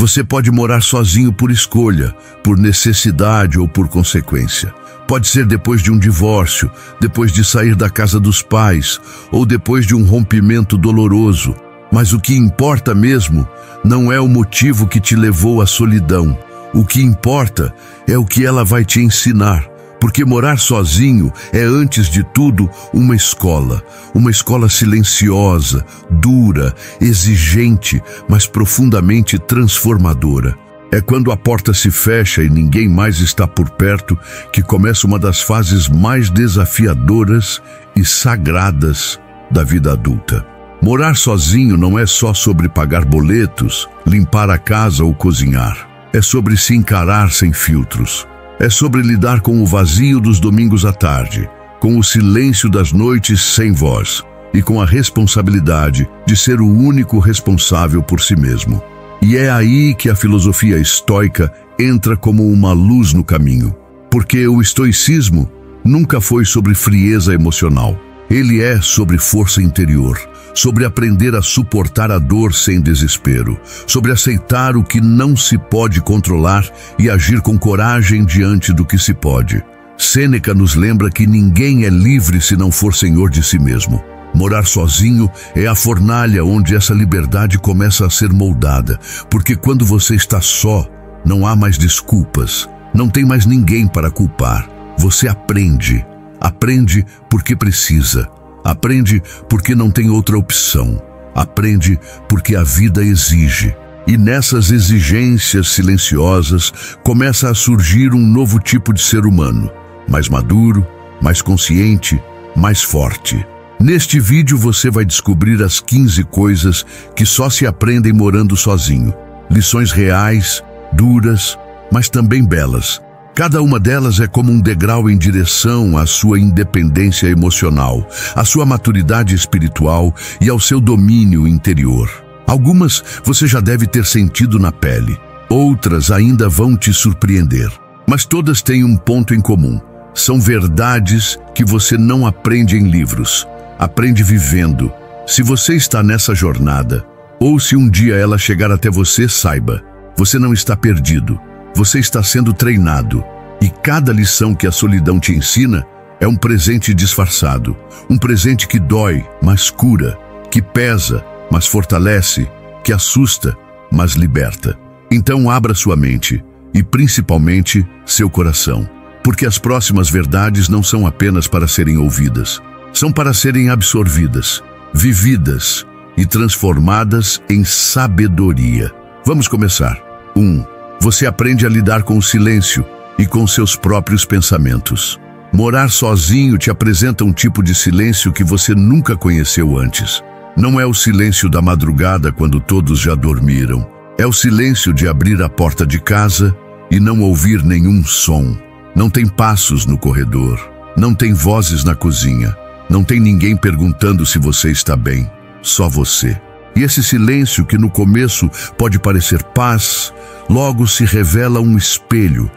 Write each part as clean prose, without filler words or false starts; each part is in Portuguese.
Você pode morar sozinho por escolha, por necessidade ou por consequência. Pode ser depois de um divórcio, depois de sair da casa dos pais ou depois de um rompimento doloroso. Mas o que importa mesmo não é o motivo que te levou à solidão. O que importa é o que ela vai te ensinar. Porque morar sozinho é, antes de tudo, uma escola silenciosa, dura, exigente, mas profundamente transformadora. É quando a porta se fecha e ninguém mais está por perto que começa uma das fases mais desafiadoras e sagradas da vida adulta. Morar sozinho não é só sobre pagar boletos, limpar a casa ou cozinhar. É sobre se encarar sem filtros. É sobre lidar com o vazio dos domingos à tarde, com o silêncio das noites sem voz e com a responsabilidade de ser o único responsável por si mesmo. E é aí que a filosofia estoica entra como uma luz no caminho. Porque o estoicismo nunca foi sobre frieza emocional. Ele é sobre força interior, sobre aprender a suportar a dor sem desespero, sobre aceitar o que não se pode controlar e agir com coragem diante do que se pode. Sêneca nos lembra que ninguém é livre se não for senhor de si mesmo. Morar sozinho é a fornalha onde essa liberdade começa a ser moldada, porque quando você está só, não há mais desculpas, não tem mais ninguém para culpar. Você aprende porque precisa. Aprende porque não tem outra opção. Aprende porque a vida exige. E nessas exigências silenciosas começa a surgir um novo tipo de ser humano. Mais maduro, mais consciente, mais forte. Neste vídeo você vai descobrir as 15 coisas que só se aprendem morando sozinho. Lições reais, duras, mas também belas. Cada uma delas é como um degrau em direção à sua independência emocional, à sua maturidade espiritual e ao seu domínio interior. Algumas você já deve ter sentido na pele, outras ainda vão te surpreender. Mas todas têm um ponto em comum. São verdades que você não aprende em livros, aprende vivendo. Se você está nessa jornada, ou se um dia ela chegar até você, saiba, você não está perdido. Você está sendo treinado, e cada lição que a solidão te ensina é um presente disfarçado, um presente que dói, mas cura, que pesa, mas fortalece, que assusta, mas liberta. Então abra sua mente, e principalmente seu coração, porque as próximas verdades não são apenas para serem ouvidas, são para serem absorvidas, vividas e transformadas em sabedoria. Vamos começar. 1. Você aprende a lidar com o silêncio e com seus próprios pensamentos. Morar sozinho te apresenta um tipo de silêncio que você nunca conheceu antes. Não é o silêncio da madrugada quando todos já dormiram. É o silêncio de abrir a porta de casa e não ouvir nenhum som. Não tem passos no corredor. Não tem vozes na cozinha. Não tem ninguém perguntando se você está bem. Só você. E esse silêncio, que no começo pode parecer paz, logo se revela um espelho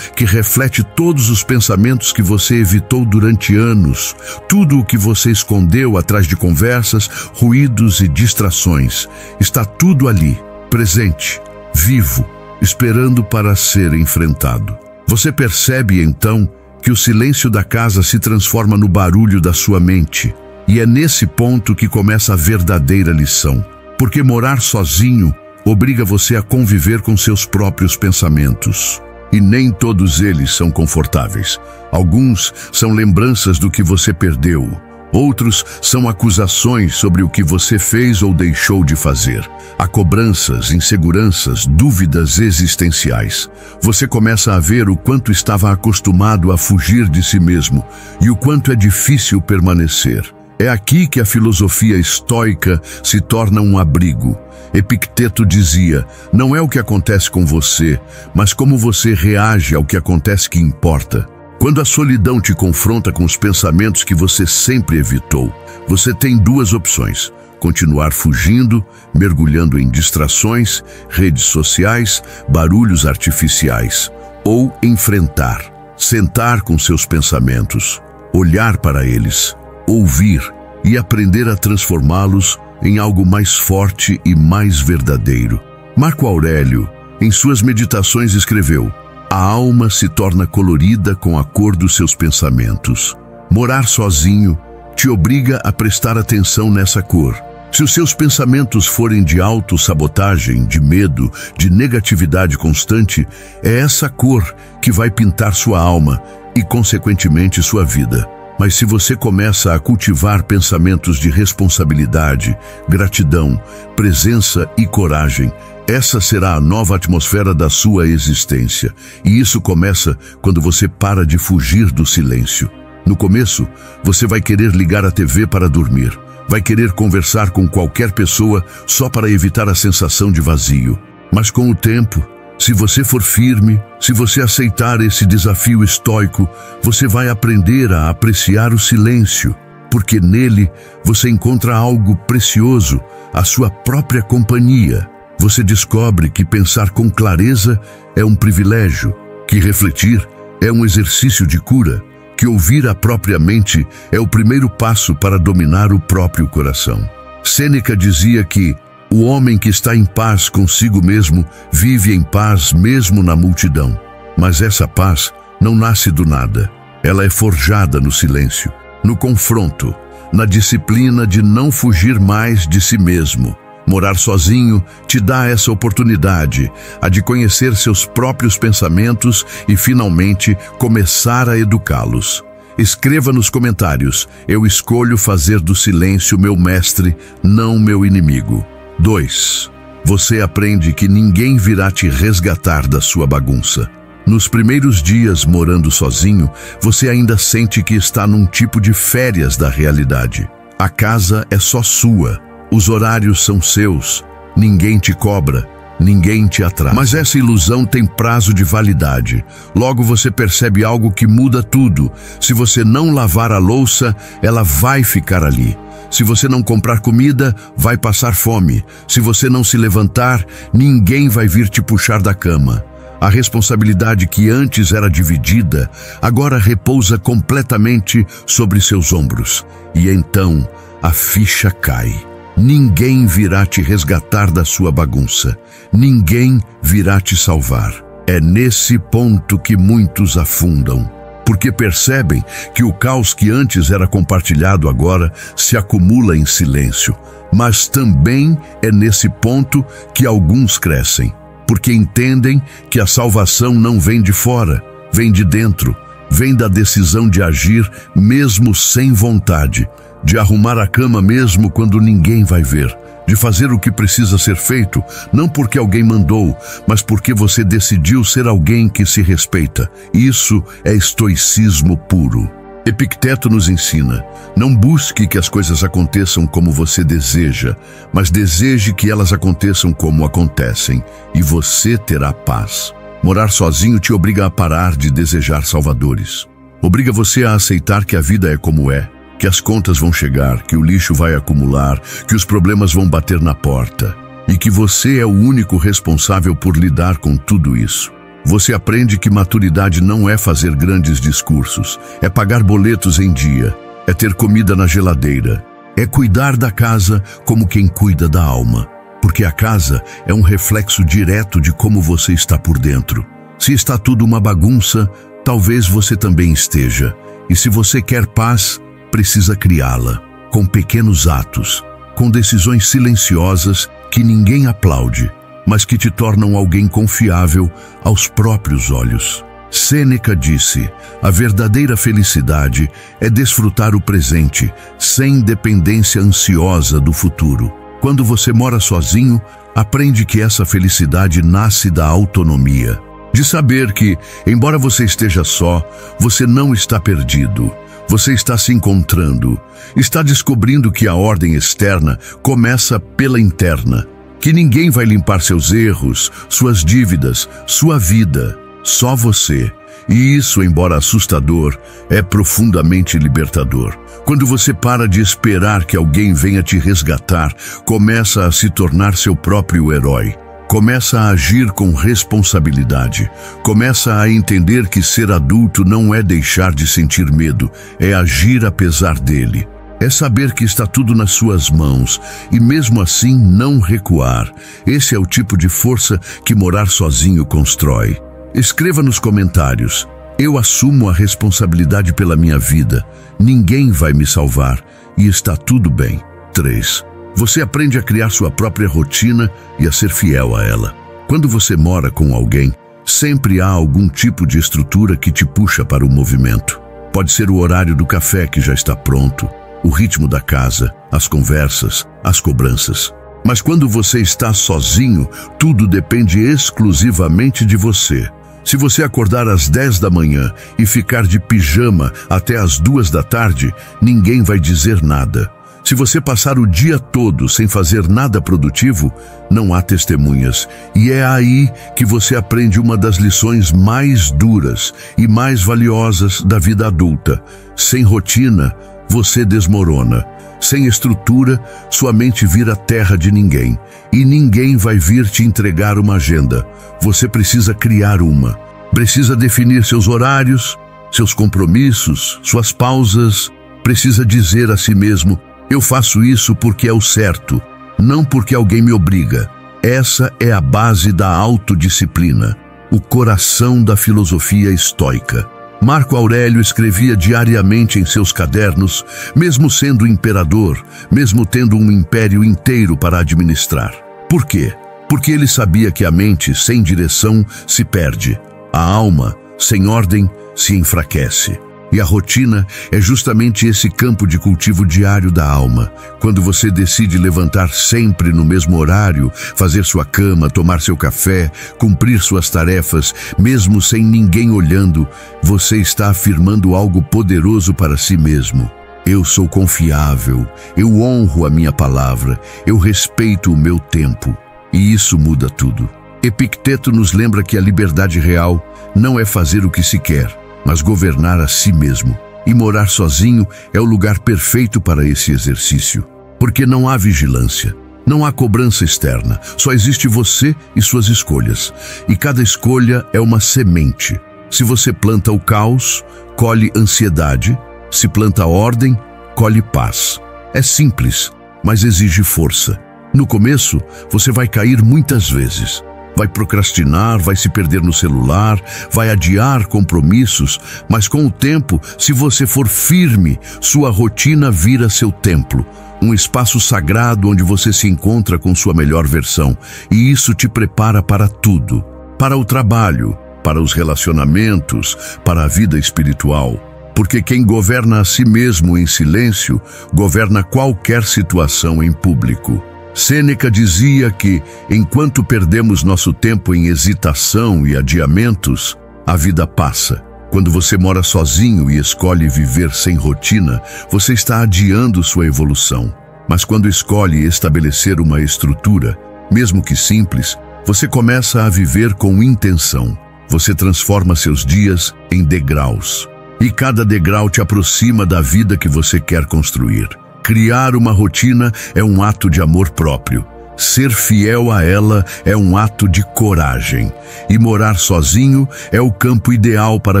que reflete todos os pensamentos que você evitou durante anos, tudo o que você escondeu atrás de conversas, ruídos e distrações. Está tudo ali, presente, vivo, esperando para ser enfrentado. Você percebe então que o silêncio da casa se transforma no barulho da sua mente. E é nesse ponto que começa a verdadeira lição. Porque morar sozinho obriga você a conviver com seus próprios pensamentos. E nem todos eles são confortáveis. Alguns são lembranças do que você perdeu. Outros são acusações sobre o que você fez ou deixou de fazer. Há cobranças, inseguranças, dúvidas existenciais. Você começa a ver o quanto estava acostumado a fugir de si mesmo e o quanto é difícil permanecer. É aqui que a filosofia estoica se torna um abrigo. Epicteto dizia, não é o que acontece com você, mas como você reage ao que acontece que importa. Quando a solidão te confronta com os pensamentos que você sempre evitou, você tem duas opções: continuar fugindo, mergulhando em distrações, redes sociais, barulhos artificiais, ou enfrentar, sentar com seus pensamentos, olhar para eles, ouvir e aprender a transformá-los em algo mais forte e mais verdadeiro. Marco Aurélio, em suas meditações, escreveu: a alma se torna colorida com a cor dos seus pensamentos. Morar sozinho te obriga a prestar atenção nessa cor. Se os seus pensamentos forem de autossabotagem, de medo, de negatividade constante, é essa cor que vai pintar sua alma e, consequentemente, sua vida. Mas se você começa a cultivar pensamentos de responsabilidade, gratidão, presença e coragem, essa será a nova atmosfera da sua existência. E isso começa quando você para de fugir do silêncio. No começo, você vai querer ligar a TV para dormir. Vai querer conversar com qualquer pessoa só para evitar a sensação de vazio. Mas com o tempo, se você for firme, se você aceitar esse desafio estoico, você vai aprender a apreciar o silêncio, porque nele você encontra algo precioso, a sua própria companhia. Você descobre que pensar com clareza é um privilégio, que refletir é um exercício de cura, que ouvir a própria mente é o primeiro passo para dominar o próprio coração. Sêneca dizia que o homem que está em paz consigo mesmo vive em paz mesmo na multidão. Mas essa paz não nasce do nada. Ela é forjada no silêncio, no confronto, na disciplina de não fugir mais de si mesmo. Morar sozinho te dá essa oportunidade, a de conhecer seus próprios pensamentos e, finalmente, começar a educá-los. Escreva nos comentários: eu escolho fazer do silêncio meu mestre, não meu inimigo. 2. Você aprende que ninguém virá te resgatar da sua bagunça. Nos primeiros dias morando sozinho, você ainda sente que está num tipo de férias da realidade. A casa é só sua. Os horários são seus, ninguém te cobra, ninguém te atrasa. Mas essa ilusão tem prazo de validade. Logo você percebe algo que muda tudo. Se você não lavar a louça, ela vai ficar ali. Se você não comprar comida, vai passar fome. Se você não se levantar, ninguém vai vir te puxar da cama. A responsabilidade que antes era dividida, agora repousa completamente sobre seus ombros. E então a ficha cai. Ninguém virá te resgatar da sua bagunça. Ninguém virá te salvar. É nesse ponto que muitos afundam, porque percebem que o caos que antes era compartilhado agora se acumula em silêncio. Mas também é nesse ponto que alguns crescem, porque entendem que a salvação não vem de fora, vem de dentro, vem da decisão de agir mesmo sem vontade, de arrumar a cama mesmo quando ninguém vai ver, de fazer o que precisa ser feito, não porque alguém mandou, mas porque você decidiu ser alguém que se respeita. Isso é estoicismo puro. Epicteto nos ensina: não busque que as coisas aconteçam como você deseja, mas deseje que elas aconteçam como acontecem, e você terá paz. Morar sozinho te obriga a parar de desejar salvadores. Obriga você a aceitar que a vida é como é, que as contas vão chegar, que o lixo vai acumular, que os problemas vão bater na porta, e que você é o único responsável por lidar com tudo isso. Você aprende que maturidade não é fazer grandes discursos, é pagar boletos em dia, é ter comida na geladeira, é cuidar da casa como quem cuida da alma, porque a casa é um reflexo direto de como você está por dentro. Se está tudo uma bagunça, talvez você também esteja, e se você quer paz, precisa criá-la, com pequenos atos, com decisões silenciosas que ninguém aplaude, mas que te tornam alguém confiável aos próprios olhos. Sêneca disse: a verdadeira felicidade é desfrutar o presente, sem dependência ansiosa do futuro. Quando você mora sozinho, aprende que essa felicidade nasce da autonomia, de saber que, embora você esteja só, você não está perdido. Você está se encontrando, está descobrindo que a ordem externa começa pela interna, que ninguém vai limpar seus erros, suas dívidas, sua vida, só você. E isso, embora assustador, é profundamente libertador. Quando você para de esperar que alguém venha te resgatar, começa a se tornar seu próprio herói. Começa a agir com responsabilidade. Começa a entender que ser adulto não é deixar de sentir medo, é agir apesar dele. É saber que está tudo nas suas mãos e mesmo assim não recuar. Esse é o tipo de força que morar sozinho constrói. Escreva nos comentários: eu assumo a responsabilidade pela minha vida, ninguém vai me salvar e está tudo bem. 3. Você aprende a criar sua própria rotina e a ser fiel a ela. Quando você mora com alguém, sempre há algum tipo de estrutura que te puxa para o movimento. Pode ser o horário do café que já está pronto, o ritmo da casa, as conversas, as cobranças. Mas quando você está sozinho, tudo depende exclusivamente de você. Se você acordar às 10 da manhã e ficar de pijama até às 2 da tarde, ninguém vai dizer nada. Se você passar o dia todo sem fazer nada produtivo, não há testemunhas. E é aí que você aprende uma das lições mais duras e mais valiosas da vida adulta. Sem rotina, você desmorona. Sem estrutura, sua mente vira terra de ninguém. E ninguém vai vir te entregar uma agenda. Você precisa criar uma. Precisa definir seus horários, seus compromissos, suas pausas. Precisa dizer a si mesmo: eu faço isso porque é o certo, não porque alguém me obriga. Essa é a base da autodisciplina, o coração da filosofia estoica. Marco Aurélio escrevia diariamente em seus cadernos, mesmo sendo imperador, mesmo tendo um império inteiro para administrar. Por quê? Porque ele sabia que a mente sem direção se perde, a alma sem ordem se enfraquece. E a rotina é justamente esse campo de cultivo diário da alma. Quando você decide levantar sempre no mesmo horário, fazer sua cama, tomar seu café, cumprir suas tarefas, mesmo sem ninguém olhando, você está afirmando algo poderoso para si mesmo. Eu sou confiável, eu honro a minha palavra, eu respeito o meu tempo. E isso muda tudo. Epicteto nos lembra que a liberdade real não é fazer o que se quer, mas governar a si mesmo. E morar sozinho é o lugar perfeito para esse exercício. Porque não há vigilância, não há cobrança externa, só existe você e suas escolhas. E cada escolha é uma semente. Se você planta o caos, colhe ansiedade. Se planta ordem, colhe paz. É simples, mas exige força. No começo, você vai cair muitas vezes. Vai procrastinar, vai se perder no celular, vai adiar compromissos, mas com o tempo, se você for firme, sua rotina vira seu templo, um espaço sagrado onde você se encontra com sua melhor versão, e isso te prepara para tudo, para o trabalho, para os relacionamentos, para a vida espiritual. Porque quem governa a si mesmo em silêncio, governa qualquer situação em público. Sêneca dizia que, enquanto perdemos nosso tempo em hesitação e adiamentos, a vida passa. Quando você mora sozinho e escolhe viver sem rotina, você está adiando sua evolução. Mas quando escolhe estabelecer uma estrutura, mesmo que simples, você começa a viver com intenção. Você transforma seus dias em degraus. E cada degrau te aproxima da vida que você quer construir. Criar uma rotina é um ato de amor próprio. Ser fiel a ela é um ato de coragem. E morar sozinho é o campo ideal para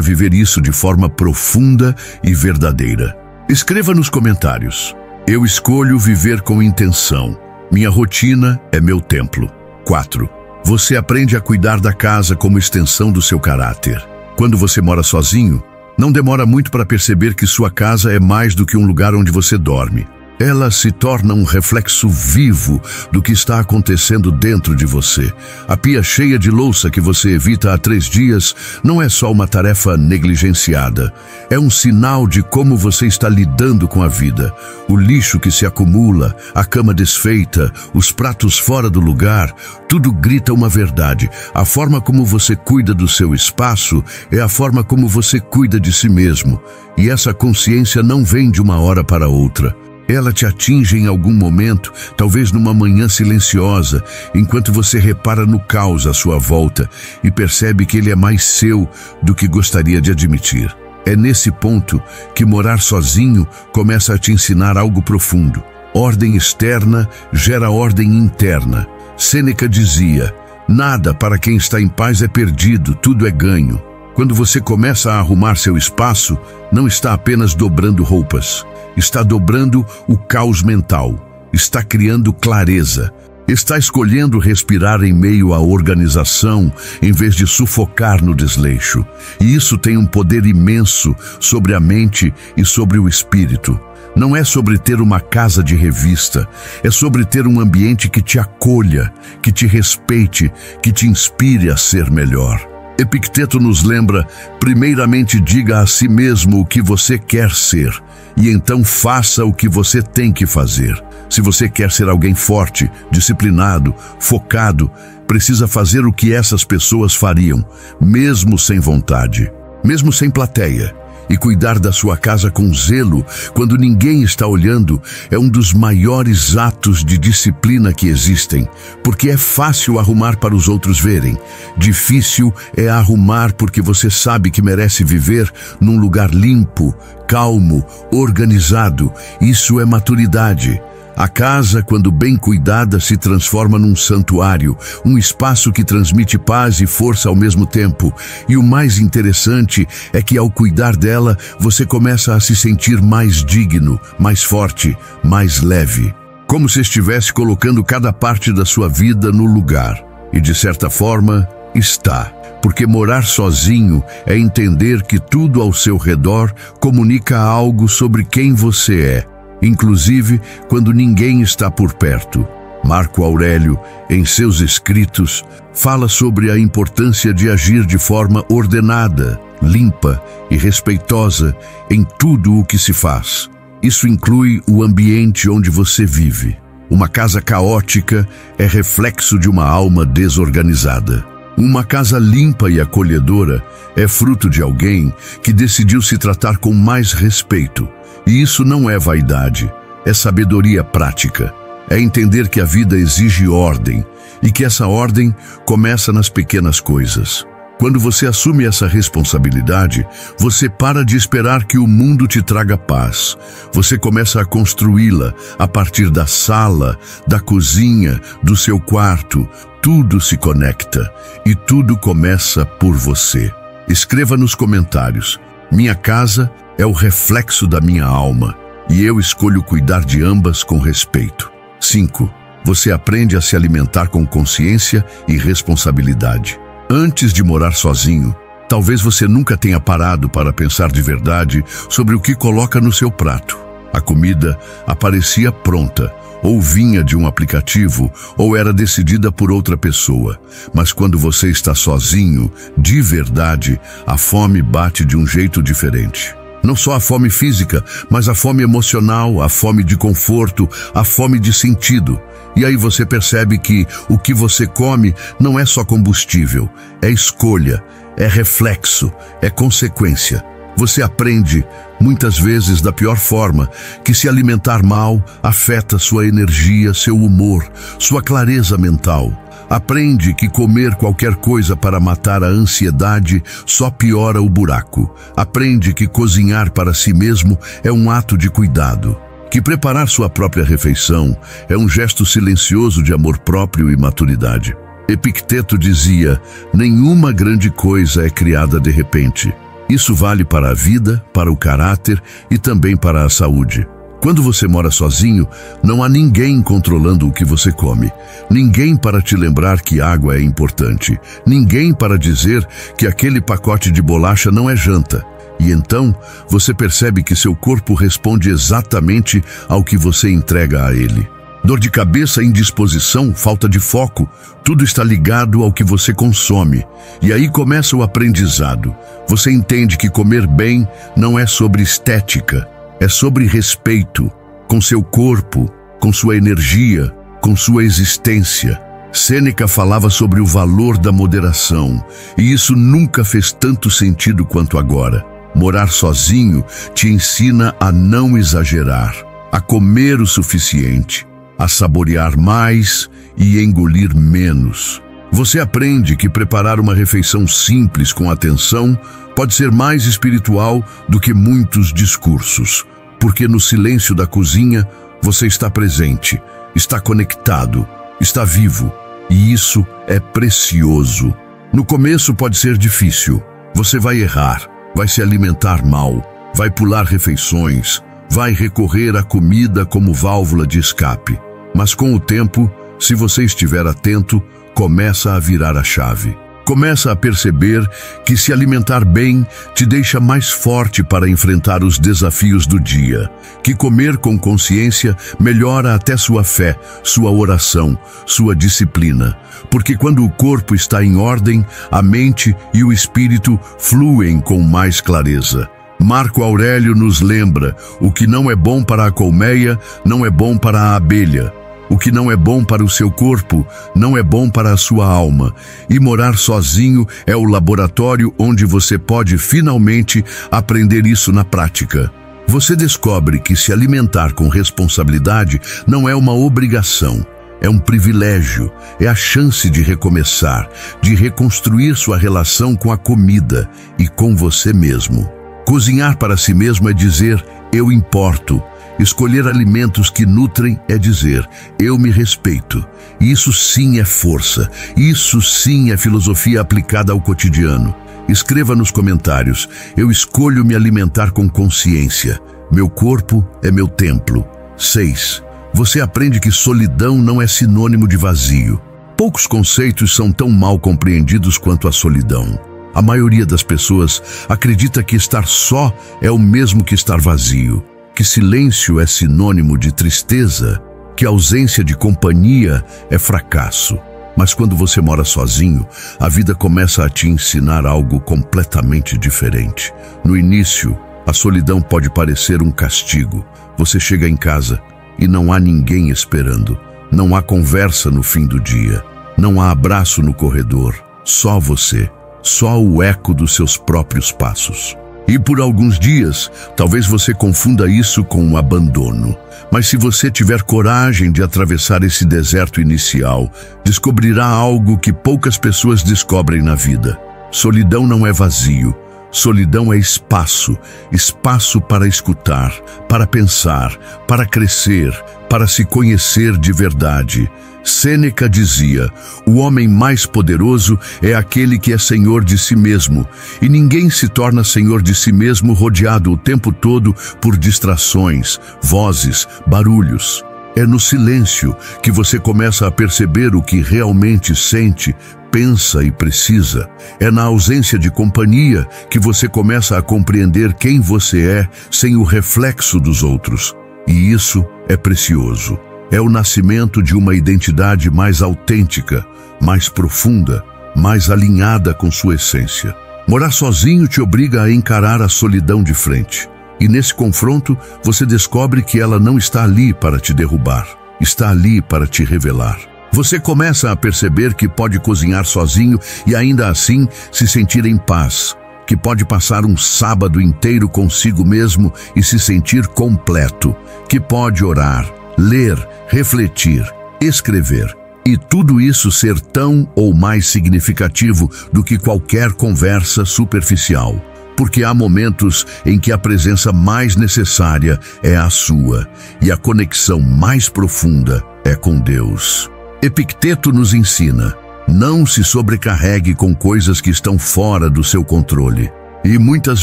viver isso de forma profunda e verdadeira. Escreva nos comentários: eu escolho viver com intenção. Minha rotina é meu templo. 4. Você aprende a cuidar da casa como extensão do seu caráter. Quando você mora sozinho, não demora muito para perceber que sua casa é mais do que um lugar onde você dorme. Ela se torna um reflexo vivo do que está acontecendo dentro de você. A pia cheia de louça que você evita há 3 dias não é só uma tarefa negligenciada. É um sinal de como você está lidando com a vida. O lixo que se acumula, a cama desfeita, os pratos fora do lugar, tudo grita uma verdade. A forma como você cuida do seu espaço é a forma como você cuida de si mesmo. E essa consciência não vem de uma hora para outra. Ela te atinge em algum momento, talvez numa manhã silenciosa, enquanto você repara no caos à sua volta e percebe que ele é mais seu do que gostaria de admitir. É nesse ponto que morar sozinho começa a te ensinar algo profundo. Ordem externa gera ordem interna. Sêneca dizia: nada para quem está em paz é perdido, tudo é ganho. Quando você começa a arrumar seu espaço, não está apenas dobrando roupas, está dobrando o caos mental, está criando clareza, está escolhendo respirar em meio à organização em vez de sufocar no desleixo. E isso tem um poder imenso sobre a mente e sobre o espírito. Não é sobre ter uma casa de revista, é sobre ter um ambiente que te acolha, que te respeite, que te inspire a ser melhor. Epicteto nos lembra: primeiramente diga a si mesmo o que você quer ser, e então faça o que você tem que fazer. Se você quer ser alguém forte, disciplinado, focado, precisa fazer o que essas pessoas fariam, mesmo sem vontade, mesmo sem plateia. E cuidar da sua casa com zelo, quando ninguém está olhando, é um dos maiores atos de disciplina que existem, porque é fácil arrumar para os outros verem. Difícil é arrumar porque você sabe que merece viver num lugar limpo, calmo, organizado. Isso é maturidade. A casa, quando bem cuidada, se transforma num santuário, um espaço que transmite paz e força ao mesmo tempo. E o mais interessante é que, ao cuidar dela, você começa a se sentir mais digno, mais forte, mais leve. Como se estivesse colocando cada parte da sua vida no lugar. E, de certa forma, está. Porque morar sozinho é entender que tudo ao seu redor comunica algo sobre quem você é, inclusive quando ninguém está por perto. Marco Aurélio, em seus escritos, fala sobre a importância de agir de forma ordenada, limpa e respeitosa em tudo o que se faz. Isso inclui o ambiente onde você vive. Uma casa caótica é reflexo de uma alma desorganizada. Uma casa limpa e acolhedora é fruto de alguém que decidiu se tratar com mais respeito. E isso não é vaidade, é sabedoria prática. É entender que a vida exige ordem e que essa ordem começa nas pequenas coisas. Quando você assume essa responsabilidade, você para de esperar que o mundo te traga paz. Você começa a construí-la a partir da sala, da cozinha, do seu quarto. Tudo se conecta e tudo começa por você. Escreva nos comentários: minha casa é o reflexo da minha alma e eu escolho cuidar de ambas com respeito. 5. Você aprende a se alimentar com consciência e responsabilidade. Antes de morar sozinho, talvez você nunca tenha parado para pensar de verdade sobre o que coloca no seu prato. A comida aparecia pronta, ou vinha de um aplicativo, ou era decidida por outra pessoa. Mas quando você está sozinho, de verdade, a fome bate de um jeito diferente. Não só a fome física, mas a fome emocional, a fome de conforto, a fome de sentido. E aí você percebe que o que você come não é só combustível, é escolha, é reflexo, é consequência. Você aprende, muitas vezes da pior forma, que se alimentar mal afeta sua energia, seu humor, sua clareza mental. Aprende que comer qualquer coisa para matar a ansiedade só piora o buraco. Aprende que cozinhar para si mesmo é um ato de cuidado. Que preparar sua própria refeição é um gesto silencioso de amor próprio e maturidade. Epicteto dizia: nenhuma grande coisa é criada de repente. Isso vale para a vida, para o caráter e também para a saúde. Quando você mora sozinho, não há ninguém controlando o que você come. Ninguém para te lembrar que água é importante. Ninguém para dizer que aquele pacote de bolacha não é janta. E então, você percebe que seu corpo responde exatamente ao que você entrega a ele. Dor de cabeça, indisposição, falta de foco, tudo está ligado ao que você consome. E aí começa o aprendizado. Você entende que comer bem não é sobre estética, é sobre respeito, com seu corpo, com sua energia, com sua existência. Sêneca falava sobre o valor da moderação, e isso nunca fez tanto sentido quanto agora. Morar sozinho te ensina a não exagerar, a comer o suficiente, a saborear mais e engolir menos. Você aprende que preparar uma refeição simples com atenção pode ser mais espiritual do que muitos discursos, porque no silêncio da cozinha você está presente, está conectado, está vivo, e isso é precioso. No começo pode ser difícil. Você vai errar, vai se alimentar mal, vai pular refeições, vai recorrer à comida como válvula de escape. Mas com o tempo, se você estiver atento, começa a virar a chave. Começa a perceber que se alimentar bem te deixa mais forte para enfrentar os desafios do dia, que comer com consciência melhora até sua fé, sua oração, sua disciplina, porque quando o corpo está em ordem, a mente e o espírito fluem com mais clareza. Marco Aurélio nos lembra: o que não é bom para a colmeia, não é bom para a abelha. O que não é bom para o seu corpo, não é bom para a sua alma. E morar sozinho é o laboratório onde você pode finalmente aprender isso na prática. Você descobre que se alimentar com responsabilidade não é uma obrigação, é um privilégio, é a chance de recomeçar, de reconstruir sua relação com a comida e com você mesmo. Cozinhar para si mesmo é dizer: eu importo. Escolher alimentos que nutrem é dizer: eu me respeito. Isso sim é força. Isso sim é filosofia aplicada ao cotidiano. Escreva nos comentários: eu escolho me alimentar com consciência. Meu corpo é meu templo. 6. Você aprende que solidão não é sinônimo de vazio. Poucos conceitos são tão mal compreendidos quanto a solidão. A maioria das pessoas acredita que estar só é o mesmo que estar vazio, que silêncio é sinônimo de tristeza, que ausência de companhia é fracasso. Mas quando você mora sozinho, a vida começa a te ensinar algo completamente diferente. No início, a solidão pode parecer um castigo. Você chega em casa e não há ninguém esperando. Não há conversa no fim do dia. Não há abraço no corredor. Só você. Só o eco dos seus próprios passos. E por alguns dias, talvez você confunda isso com um abandono. Mas se você tiver coragem de atravessar esse deserto inicial, descobrirá algo que poucas pessoas descobrem na vida. Solidão não é vazio. Solidão é espaço. Espaço para escutar, para pensar, para crescer, para se conhecer de verdade. Sêneca dizia: o homem mais poderoso é aquele que é senhor de si mesmo, e ninguém se torna senhor de si mesmo rodeado o tempo todo por distrações, vozes, barulhos. É no silêncio que você começa a perceber o que realmente sente, pensa e precisa. É na ausência de companhia que você começa a compreender quem você é sem o reflexo dos outros. E isso é precioso. É o nascimento de uma identidade mais autêntica, mais profunda, mais alinhada com sua essência. Morar sozinho te obriga a encarar a solidão de frente. E nesse confronto, você descobre que ela não está ali para te derrubar, está ali para te revelar. Você começa a perceber que pode cozinhar sozinho e ainda assim se sentir em paz, que pode passar um sábado inteiro consigo mesmo e se sentir completo, que pode orar, ler, refletir, escrever, e tudo isso ser tão ou mais significativo do que qualquer conversa superficial. Porque há momentos em que a presença mais necessária é a sua, e a conexão mais profunda é com Deus. Epicteto nos ensina: não se sobrecarregue com coisas que estão fora do seu controle. E muitas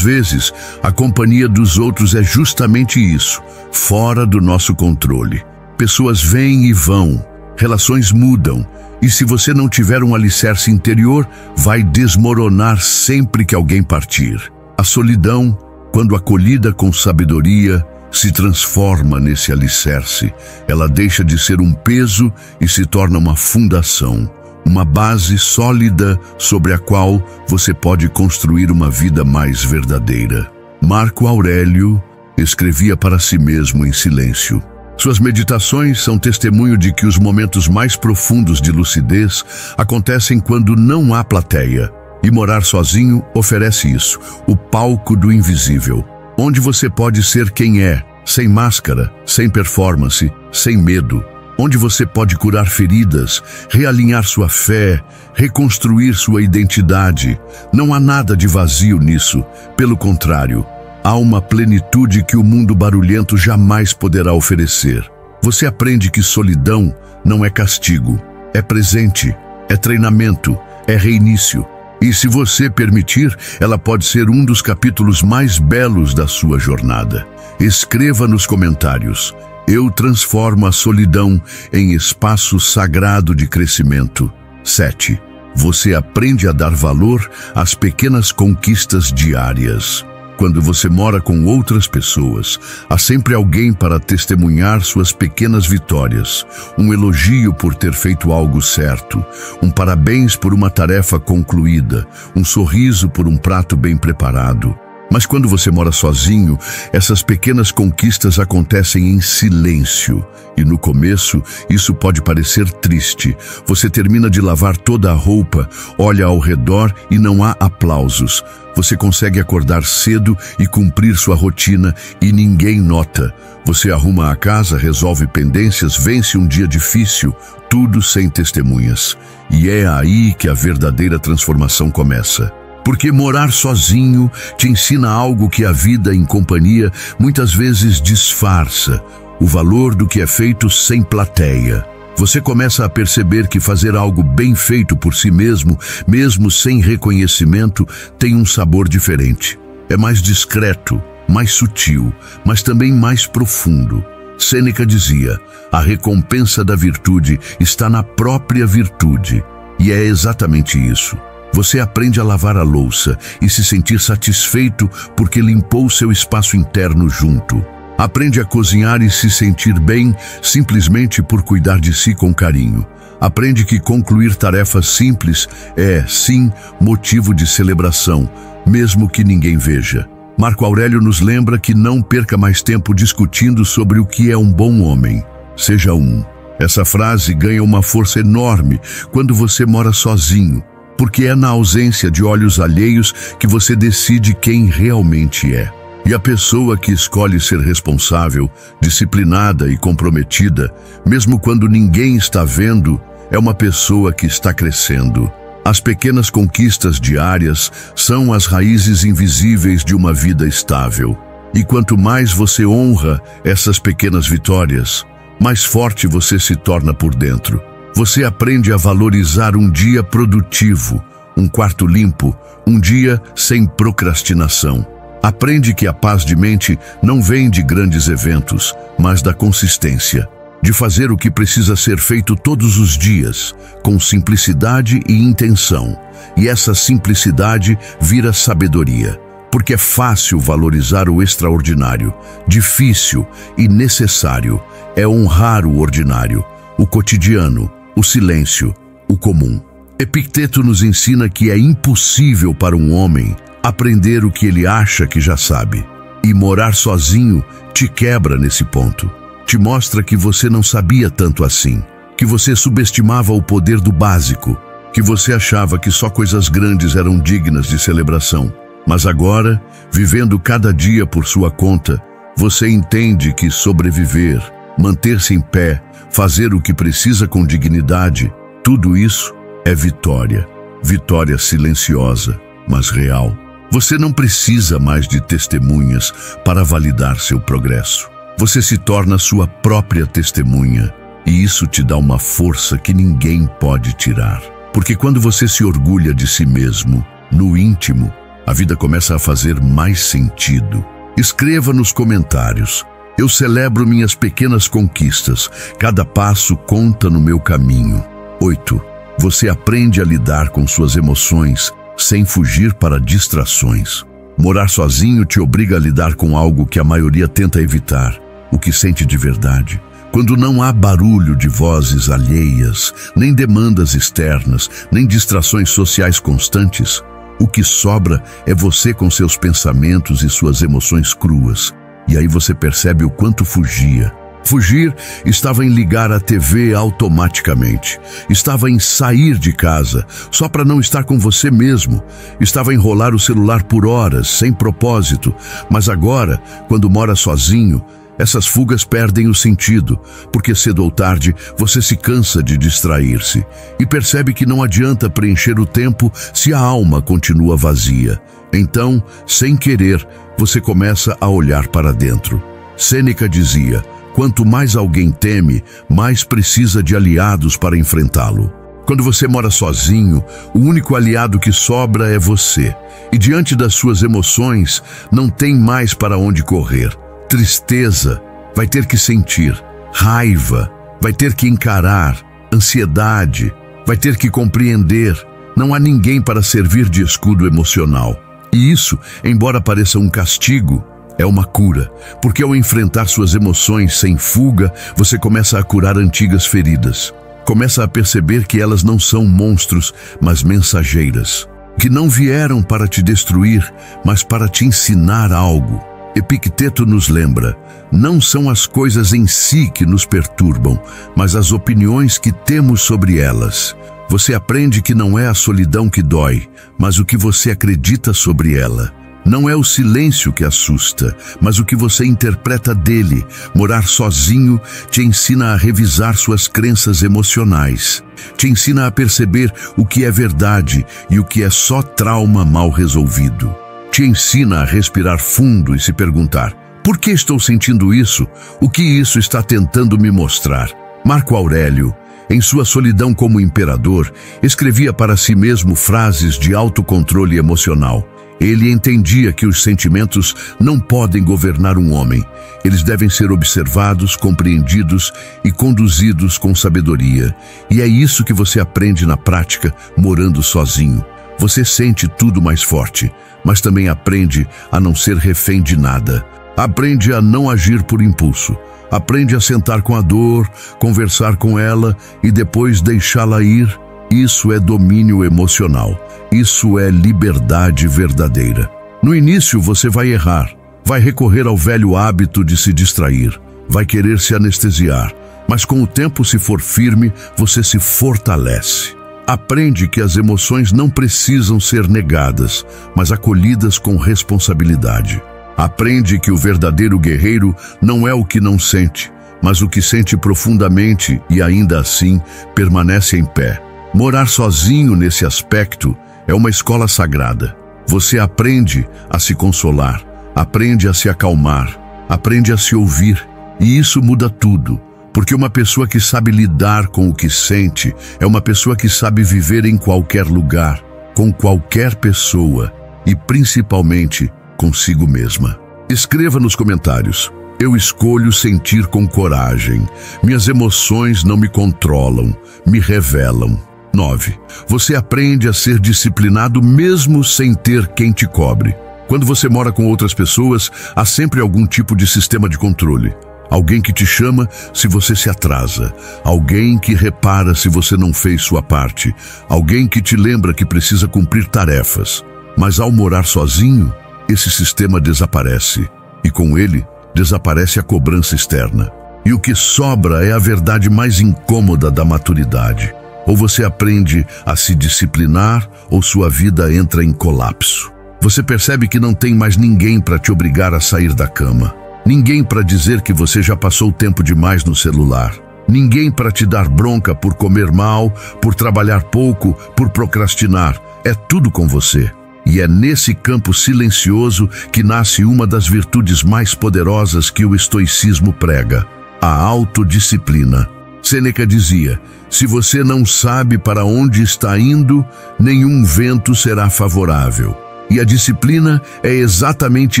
vezes, a companhia dos outros é justamente isso, fora do nosso controle. Pessoas vêm e vão, relações mudam, e se você não tiver um alicerce interior, vai desmoronar sempre que alguém partir. A solidão, quando acolhida com sabedoria, se transforma nesse alicerce. Ela deixa de ser um peso e se torna uma fundação. Uma base sólida sobre a qual você pode construir uma vida mais verdadeira. Marco Aurélio escrevia para si mesmo em silêncio. Suas meditações são testemunho de que os momentos mais profundos de lucidez acontecem quando não há plateia. E morar sozinho oferece isso, o palco do invisível, onde você pode ser quem é, sem máscara, sem performance, sem medo. Onde você pode curar feridas, realinhar sua fé, reconstruir sua identidade. Não há nada de vazio nisso. Pelo contrário, há uma plenitude que o mundo barulhento jamais poderá oferecer. Você aprende que solidão não é castigo, é presente, é treinamento, é reinício. E se você permitir, ela pode ser um dos capítulos mais belos da sua jornada. Escreva nos comentários: eu transformo a solidão em espaço sagrado de crescimento. 7. Você aprende a dar valor às pequenas conquistas diárias. Quando você mora com outras pessoas, há sempre alguém para testemunhar suas pequenas vitórias. Um elogio por ter feito algo certo, um parabéns por uma tarefa concluída, um sorriso por um prato bem preparado. Mas quando você mora sozinho, essas pequenas conquistas acontecem em silêncio. E no começo, isso pode parecer triste. Você termina de lavar toda a roupa, olha ao redor e não há aplausos. Você consegue acordar cedo e cumprir sua rotina e ninguém nota. Você arruma a casa, resolve pendências, vence um dia difícil, tudo sem testemunhas. E é aí que a verdadeira transformação começa. Porque morar sozinho te ensina algo que a vida em companhia muitas vezes disfarça: o valor do que é feito sem plateia. Você começa a perceber que fazer algo bem feito por si mesmo, mesmo sem reconhecimento, tem um sabor diferente. É mais discreto, mais sutil, mas também mais profundo. Sêneca dizia: a recompensa da virtude está na própria virtude. E é exatamente isso. Você aprende a lavar a louça e se sentir satisfeito porque limpou seu espaço interno junto. Aprende a cozinhar e se sentir bem simplesmente por cuidar de si com carinho. Aprende que concluir tarefas simples é, sim, motivo de celebração, mesmo que ninguém veja. Marco Aurélio nos lembra que não perca mais tempo discutindo sobre o que é um bom homem. Seja um. Essa frase ganha uma força enorme quando você mora sozinho, porque é na ausência de olhos alheios que você decide quem realmente é. E a pessoa que escolhe ser responsável, disciplinada e comprometida, mesmo quando ninguém está vendo, é uma pessoa que está crescendo. As pequenas conquistas diárias são as raízes invisíveis de uma vida estável. E quanto mais você honra essas pequenas vitórias, mais forte você se torna por dentro. Você aprende a valorizar um dia produtivo, um quarto limpo, um dia sem procrastinação. Aprende que a paz de mente não vem de grandes eventos, mas da consistência, de fazer o que precisa ser feito todos os dias, com simplicidade e intenção. E essa simplicidade vira sabedoria, porque é fácil valorizar o extraordinário, difícil e necessário é honrar o ordinário, o cotidiano, o silêncio, o comum. Epicteto nos ensina que é impossível para um homem aprender o que ele acha que já sabe. E morar sozinho te quebra nesse ponto. Te mostra que você não sabia tanto assim, que você subestimava o poder do básico, que você achava que só coisas grandes eram dignas de celebração. Mas agora, vivendo cada dia por sua conta, você entende que sobreviver, manter-se em pé, fazer o que precisa com dignidade, tudo isso é vitória. Vitória silenciosa, mas real. Você não precisa mais de testemunhas para validar seu progresso. Você se torna sua própria testemunha, e isso te dá uma força que ninguém pode tirar. Porque quando você se orgulha de si mesmo, no íntimo, a vida começa a fazer mais sentido. Escreva nos comentários: eu celebro minhas pequenas conquistas, cada passo conta no meu caminho. 8. Você aprende a lidar com suas emoções sem fugir para distrações. Morar sozinho te obriga a lidar com algo que a maioria tenta evitar, o que sente de verdade. Quando não há barulho de vozes alheias, nem demandas externas, nem distrações sociais constantes, o que sobra é você com seus pensamentos e suas emoções cruas. E aí você percebe o quanto fugia. Fugir estava em ligar a TV automaticamente. Estava em sair de casa, só para não estar com você mesmo. Estava em rolar o celular por horas, sem propósito. Mas agora, quando mora sozinho, essas fugas perdem o sentido, porque cedo ou tarde você se cansa de distrair-se e percebe que não adianta preencher o tempo se a alma continua vazia. Então, sem querer, você começa a olhar para dentro. Sêneca dizia: quanto mais alguém teme, mais precisa de aliados para enfrentá-lo. Quando você mora sozinho, o único aliado que sobra é você. E diante das suas emoções, não tem mais para onde correr. Tristeza, vai ter que sentir. Raiva, vai ter que encarar. Ansiedade, vai ter que compreender. Não há ninguém para servir de escudo emocional. E isso, embora pareça um castigo, é uma cura, porque ao enfrentar suas emoções sem fuga, você começa a curar antigas feridas. Começa a perceber que elas não são monstros, mas mensageiras, que não vieram para te destruir, mas para te ensinar algo. Epicteto nos lembra, não são as coisas em si que nos perturbam, mas as opiniões que temos sobre elas. Você aprende que não é a solidão que dói, mas o que você acredita sobre ela. Não é o silêncio que assusta, mas o que você interpreta dele. Morar sozinho te ensina a revisar suas crenças emocionais. Te ensina a perceber o que é verdade e o que é só trauma mal resolvido. Te ensina a respirar fundo e se perguntar: por que estou sentindo isso? O que isso está tentando me mostrar? Marco Aurélio, em sua solidão como imperador, escrevia para si mesmo frases de autocontrole emocional. Ele entendia que os sentimentos não podem governar um homem. Eles devem ser observados, compreendidos e conduzidos com sabedoria. E é isso que você aprende na prática, morando sozinho. Você sente tudo mais forte, mas também aprende a não ser refém de nada. Aprende a não agir por impulso. Aprende a sentar com a dor, conversar com ela e depois deixá-la ir. Isso é domínio emocional. Isso é liberdade verdadeira. No início você vai errar, vai recorrer ao velho hábito de se distrair, vai querer se anestesiar, mas com o tempo, se for firme, você se fortalece. Aprende que as emoções não precisam ser negadas, mas acolhidas com responsabilidade. Aprende que o verdadeiro guerreiro não é o que não sente, mas o que sente profundamente e ainda assim permanece em pé. Morar sozinho nesse aspecto é uma escola sagrada. Você aprende a se consolar, aprende a se acalmar, aprende a se ouvir. E isso muda tudo, porque uma pessoa que sabe lidar com o que sente é uma pessoa que sabe viver em qualquer lugar, com qualquer pessoa e principalmente consigo mesma. Escreva nos comentários: eu escolho sentir com coragem. Minhas emoções não me controlam, me revelam. 9. Você aprende a ser disciplinado mesmo sem ter quem te cobre. Quando você mora com outras pessoas, há sempre algum tipo de sistema de controle. Alguém que te chama se você se atrasa. Alguém que repara se você não fez sua parte. Alguém que te lembra que precisa cumprir tarefas. Mas ao morar sozinho, esse sistema desaparece. E com ele, desaparece a cobrança externa. E o que sobra é a verdade mais incômoda da maturidade. Ou você aprende a se disciplinar, ou sua vida entra em colapso. Você percebe que não tem mais ninguém para te obrigar a sair da cama. Ninguém para dizer que você já passou tempo demais no celular. Ninguém para te dar bronca por comer mal, por trabalhar pouco, por procrastinar. É tudo com você. E é nesse campo silencioso que nasce uma das virtudes mais poderosas que o estoicismo prega: a autodisciplina. Sêneca dizia: se você não sabe para onde está indo, nenhum vento será favorável. E a disciplina é exatamente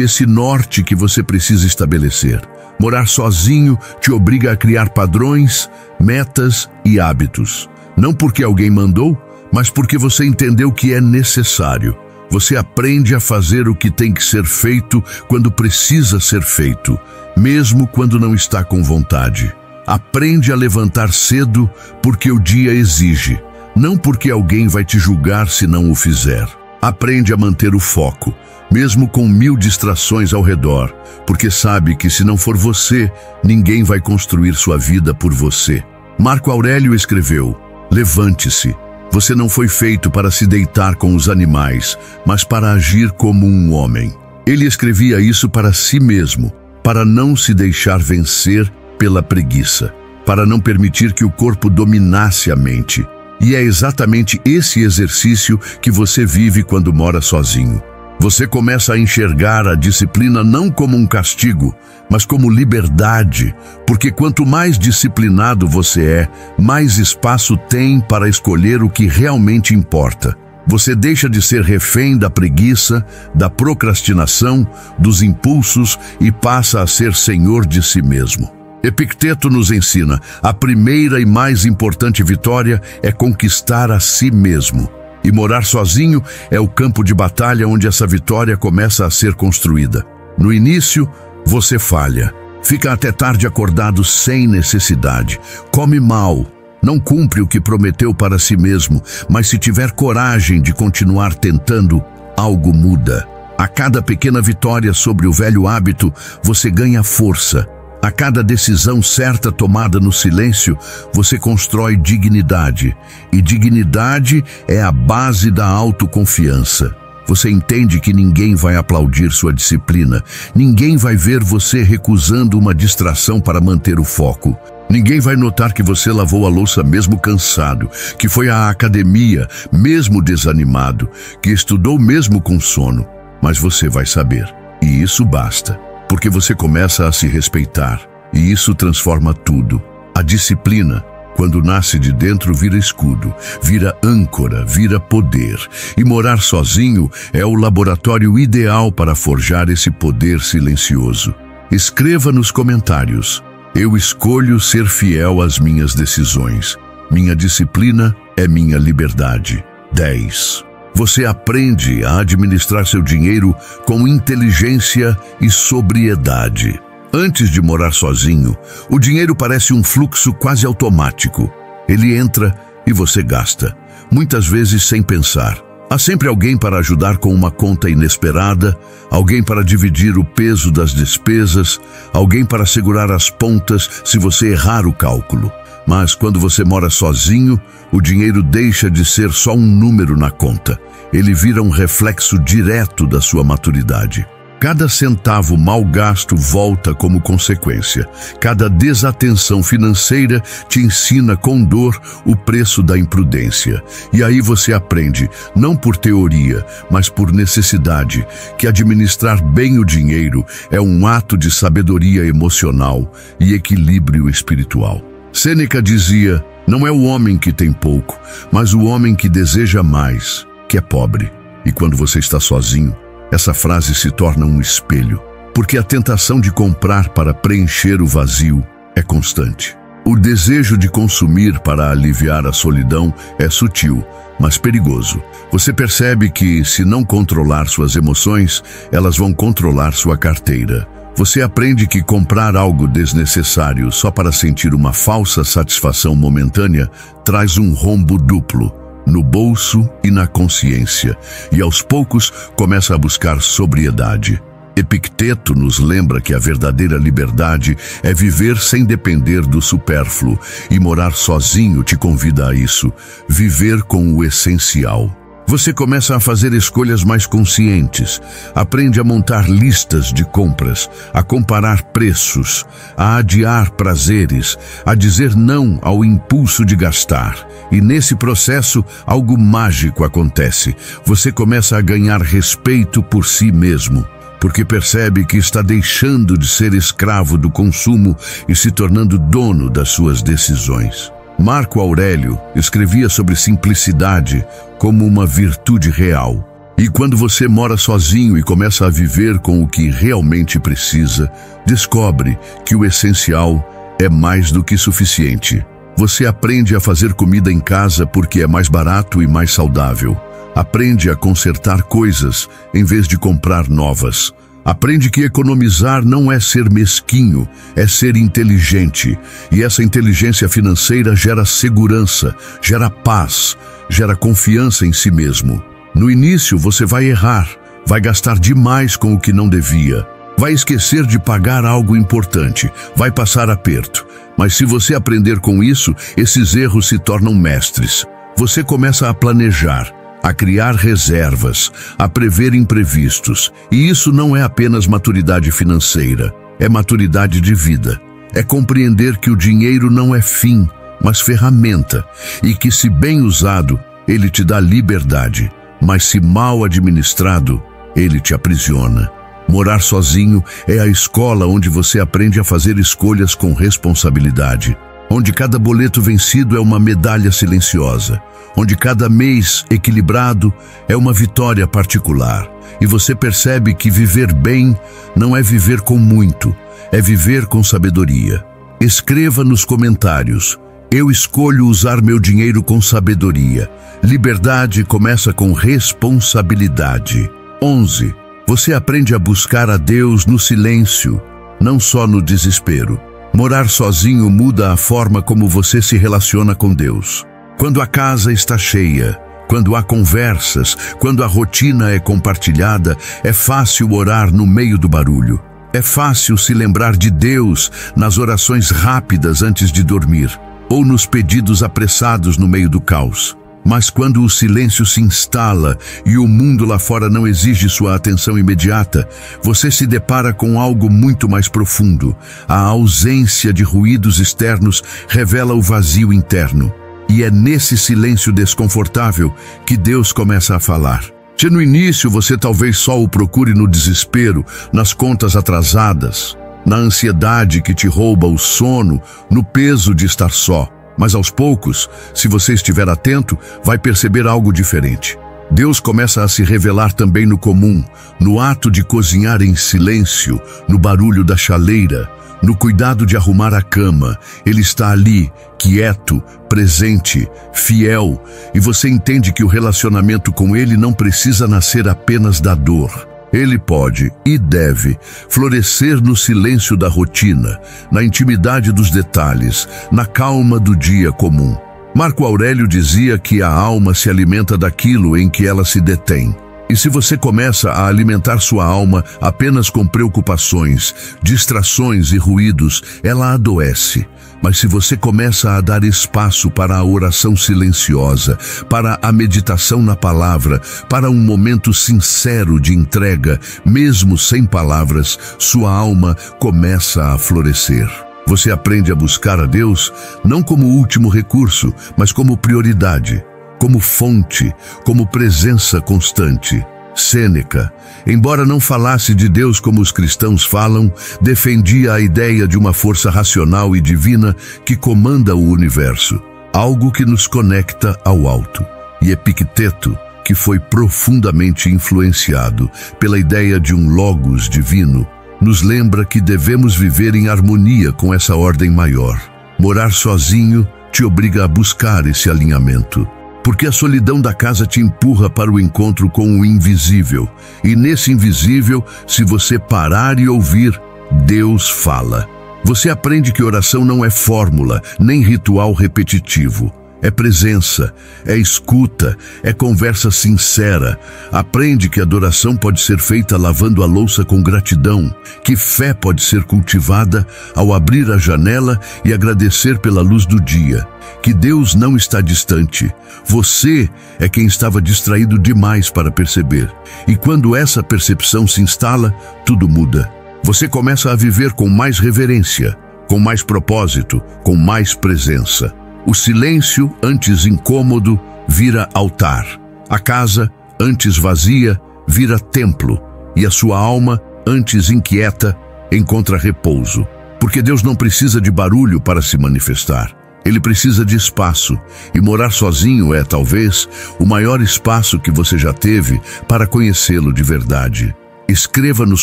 esse norte que você precisa estabelecer. Morar sozinho te obriga a criar padrões, metas e hábitos. Não porque alguém mandou, mas porque você entendeu que é necessário. Você aprende a fazer o que tem que ser feito quando precisa ser feito, mesmo quando não está com vontade. Aprende a levantar cedo porque o dia exige, não porque alguém vai te julgar se não o fizer. Aprende a manter o foco, mesmo com 1000 distrações ao redor, porque sabe que se não for você, ninguém vai construir sua vida por você. Marco Aurélio escreveu: levante-se. Você não foi feito para se deitar com os animais, mas para agir como um homem. Ele escrevia isso para si mesmo, para não se deixar vencer pela preguiça, para não permitir que o corpo dominasse a mente. E é exatamente esse exercício que você vive quando mora sozinho. Você começa a enxergar a disciplina não como um castigo, mas como liberdade, porque quanto mais disciplinado você é, mais espaço tem para escolher o que realmente importa. Você deixa de ser refém da preguiça, da procrastinação, dos impulsos e passa a ser senhor de si mesmo. Epicteto nos ensina: a primeira e mais importante vitória é conquistar a si mesmo. E morar sozinho é o campo de batalha onde essa vitória começa a ser construída. No início, você falha. Fica até tarde acordado sem necessidade. Come mal. Não cumpre o que prometeu para si mesmo, mas se tiver coragem de continuar tentando, algo muda. A cada pequena vitória sobre o velho hábito, você ganha força. A cada decisão certa tomada no silêncio, você constrói dignidade. E dignidade é a base da autoconfiança. Você entende que ninguém vai aplaudir sua disciplina. Ninguém vai ver você recusando uma distração para manter o foco. Ninguém vai notar que você lavou a louça mesmo cansado, que foi à academia mesmo desanimado, que estudou mesmo com sono. Mas você vai saber. E isso basta. Porque você começa a se respeitar, e isso transforma tudo. A disciplina, quando nasce de dentro, vira escudo, vira âncora, vira poder. E morar sozinho é o laboratório ideal para forjar esse poder silencioso. Escreva nos comentários: eu escolho ser fiel às minhas decisões. Minha disciplina é minha liberdade. 10. Você aprende a administrar seu dinheiro com inteligência e sobriedade. Antes de morar sozinho, o dinheiro parece um fluxo quase automático. Ele entra e você gasta, muitas vezes sem pensar. Há sempre alguém para ajudar com uma conta inesperada, alguém para dividir o peso das despesas, alguém para segurar as pontas se você errar o cálculo. Mas quando você mora sozinho, o dinheiro deixa de ser só um número na conta. Ele vira um reflexo direto da sua maturidade. Cada centavo mal gasto volta como consequência. Cada desatenção financeira te ensina com dor o preço da imprudência. E aí você aprende, não por teoria, mas por necessidade, que administrar bem o dinheiro é um ato de sabedoria emocional e equilíbrio espiritual. Sêneca dizia: não é o homem que tem pouco, mas o homem que deseja mais, que é pobre. E quando você está sozinho, essa frase se torna um espelho, porque a tentação de comprar para preencher o vazio é constante. O desejo de consumir para aliviar a solidão é sutil, mas perigoso. Você percebe que, se não controlar suas emoções, elas vão controlar sua carteira. Você aprende que comprar algo desnecessário só para sentir uma falsa satisfação momentânea traz um rombo duplo, no bolso e na consciência, e aos poucos começa a buscar sobriedade. Epicteto nos lembra que a verdadeira liberdade é viver sem depender do supérfluo, e morar sozinho te convida a isso, viver com o essencial. Você começa a fazer escolhas mais conscientes, aprende a montar listas de compras, a comparar preços, a adiar prazeres, a dizer não ao impulso de gastar. E nesse processo, algo mágico acontece. Você começa a ganhar respeito por si mesmo, porque percebe que está deixando de ser escravo do consumo e se tornando dono das suas decisões. Marco Aurélio escrevia sobre simplicidade como uma virtude real. E quando você mora sozinho e começa a viver com o que realmente precisa, descobre que o essencial é mais do que suficiente. Você aprende a fazer comida em casa porque é mais barato e mais saudável. Aprende a consertar coisas em vez de comprar novas. Aprende que economizar não é ser mesquinho, é ser inteligente. E essa inteligência financeira gera segurança, gera paz, gera confiança em si mesmo. No início você vai errar, vai gastar demais com o que não devia, vai esquecer de pagar algo importante, vai passar aperto. Mas se você aprender com isso, esses erros se tornam mestres. Você começa a planejar, a criar reservas, a prever imprevistos. E isso não é apenas maturidade financeira, é maturidade de vida. É compreender que o dinheiro não é fim, mas ferramenta, e que, se bem usado, ele te dá liberdade, mas se mal administrado, ele te aprisiona. Morar sozinho é a escola onde você aprende a fazer escolhas com responsabilidade, onde cada boleto vencido é uma medalha silenciosa, onde cada mês equilibrado é uma vitória particular, e você percebe que viver bem não é viver com muito, é viver com sabedoria. Escreva nos comentários: eu escolho usar meu dinheiro com sabedoria. Liberdade começa com responsabilidade. 11. Você aprende a buscar a Deus no silêncio, não só no desespero. Morar sozinho muda a forma como você se relaciona com Deus. Quando a casa está cheia, quando há conversas, quando a rotina é compartilhada, é fácil orar no meio do barulho. É fácil se lembrar de Deus nas orações rápidas antes de dormir, ou nos pedidos apressados no meio do caos. Mas quando o silêncio se instala e o mundo lá fora não exige sua atenção imediata, você se depara com algo muito mais profundo. A ausência de ruídos externos revela o vazio interno. E é nesse silêncio desconfortável que Deus começa a falar. Se no início você talvez só o procure no desespero, nas contas atrasadas, na ansiedade que te rouba o sono, no peso de estar só. Mas aos poucos, se você estiver atento, vai perceber algo diferente. Deus começa a se revelar também no comum, no ato de cozinhar em silêncio, no barulho da chaleira, no cuidado de arrumar a cama. Ele está ali, quieto, presente, fiel, e você entende que o relacionamento com Ele não precisa nascer apenas da dor. Ele pode e deve florescer no silêncio da rotina, na intimidade dos detalhes, na calma do dia comum. Marco Aurélio dizia que a alma se alimenta daquilo em que ela se detém. E se você começa a alimentar sua alma apenas com preocupações, distrações e ruídos, ela adoece. Mas se você começa a dar espaço para a oração silenciosa, para a meditação na palavra, para um momento sincero de entrega, mesmo sem palavras, sua alma começa a florescer. Você aprende a buscar a Deus não como último recurso, mas como prioridade, como fonte, como presença constante. Sêneca, embora não falasse de Deus como os cristãos falam, defendia a ideia de uma força racional e divina que comanda o universo, algo que nos conecta ao alto. E Epicteto, que foi profundamente influenciado pela ideia de um logos divino, nos lembra que devemos viver em harmonia com essa ordem maior. Morar sozinho te obriga a buscar esse alinhamento. Porque a solidão da casa te empurra para o encontro com o invisível. E nesse invisível, se você parar e ouvir, Deus fala. Você aprende que oração não é fórmula, nem ritual repetitivo. É presença, é escuta, é conversa sincera. Aprende que adoração pode ser feita lavando a louça com gratidão, que fé pode ser cultivada ao abrir a janela e agradecer pela luz do dia, que Deus não está distante. Você é quem estava distraído demais para perceber. E quando essa percepção se instala, tudo muda. Você começa a viver com mais reverência, com mais propósito, com mais presença. O silêncio, antes incômodo, vira altar. A casa, antes vazia, vira templo. E a sua alma, antes inquieta, encontra repouso. Porque Deus não precisa de barulho para se manifestar. Ele precisa de espaço. E morar sozinho é, talvez, o maior espaço que você já teve para conhecê-lo de verdade. Escreva nos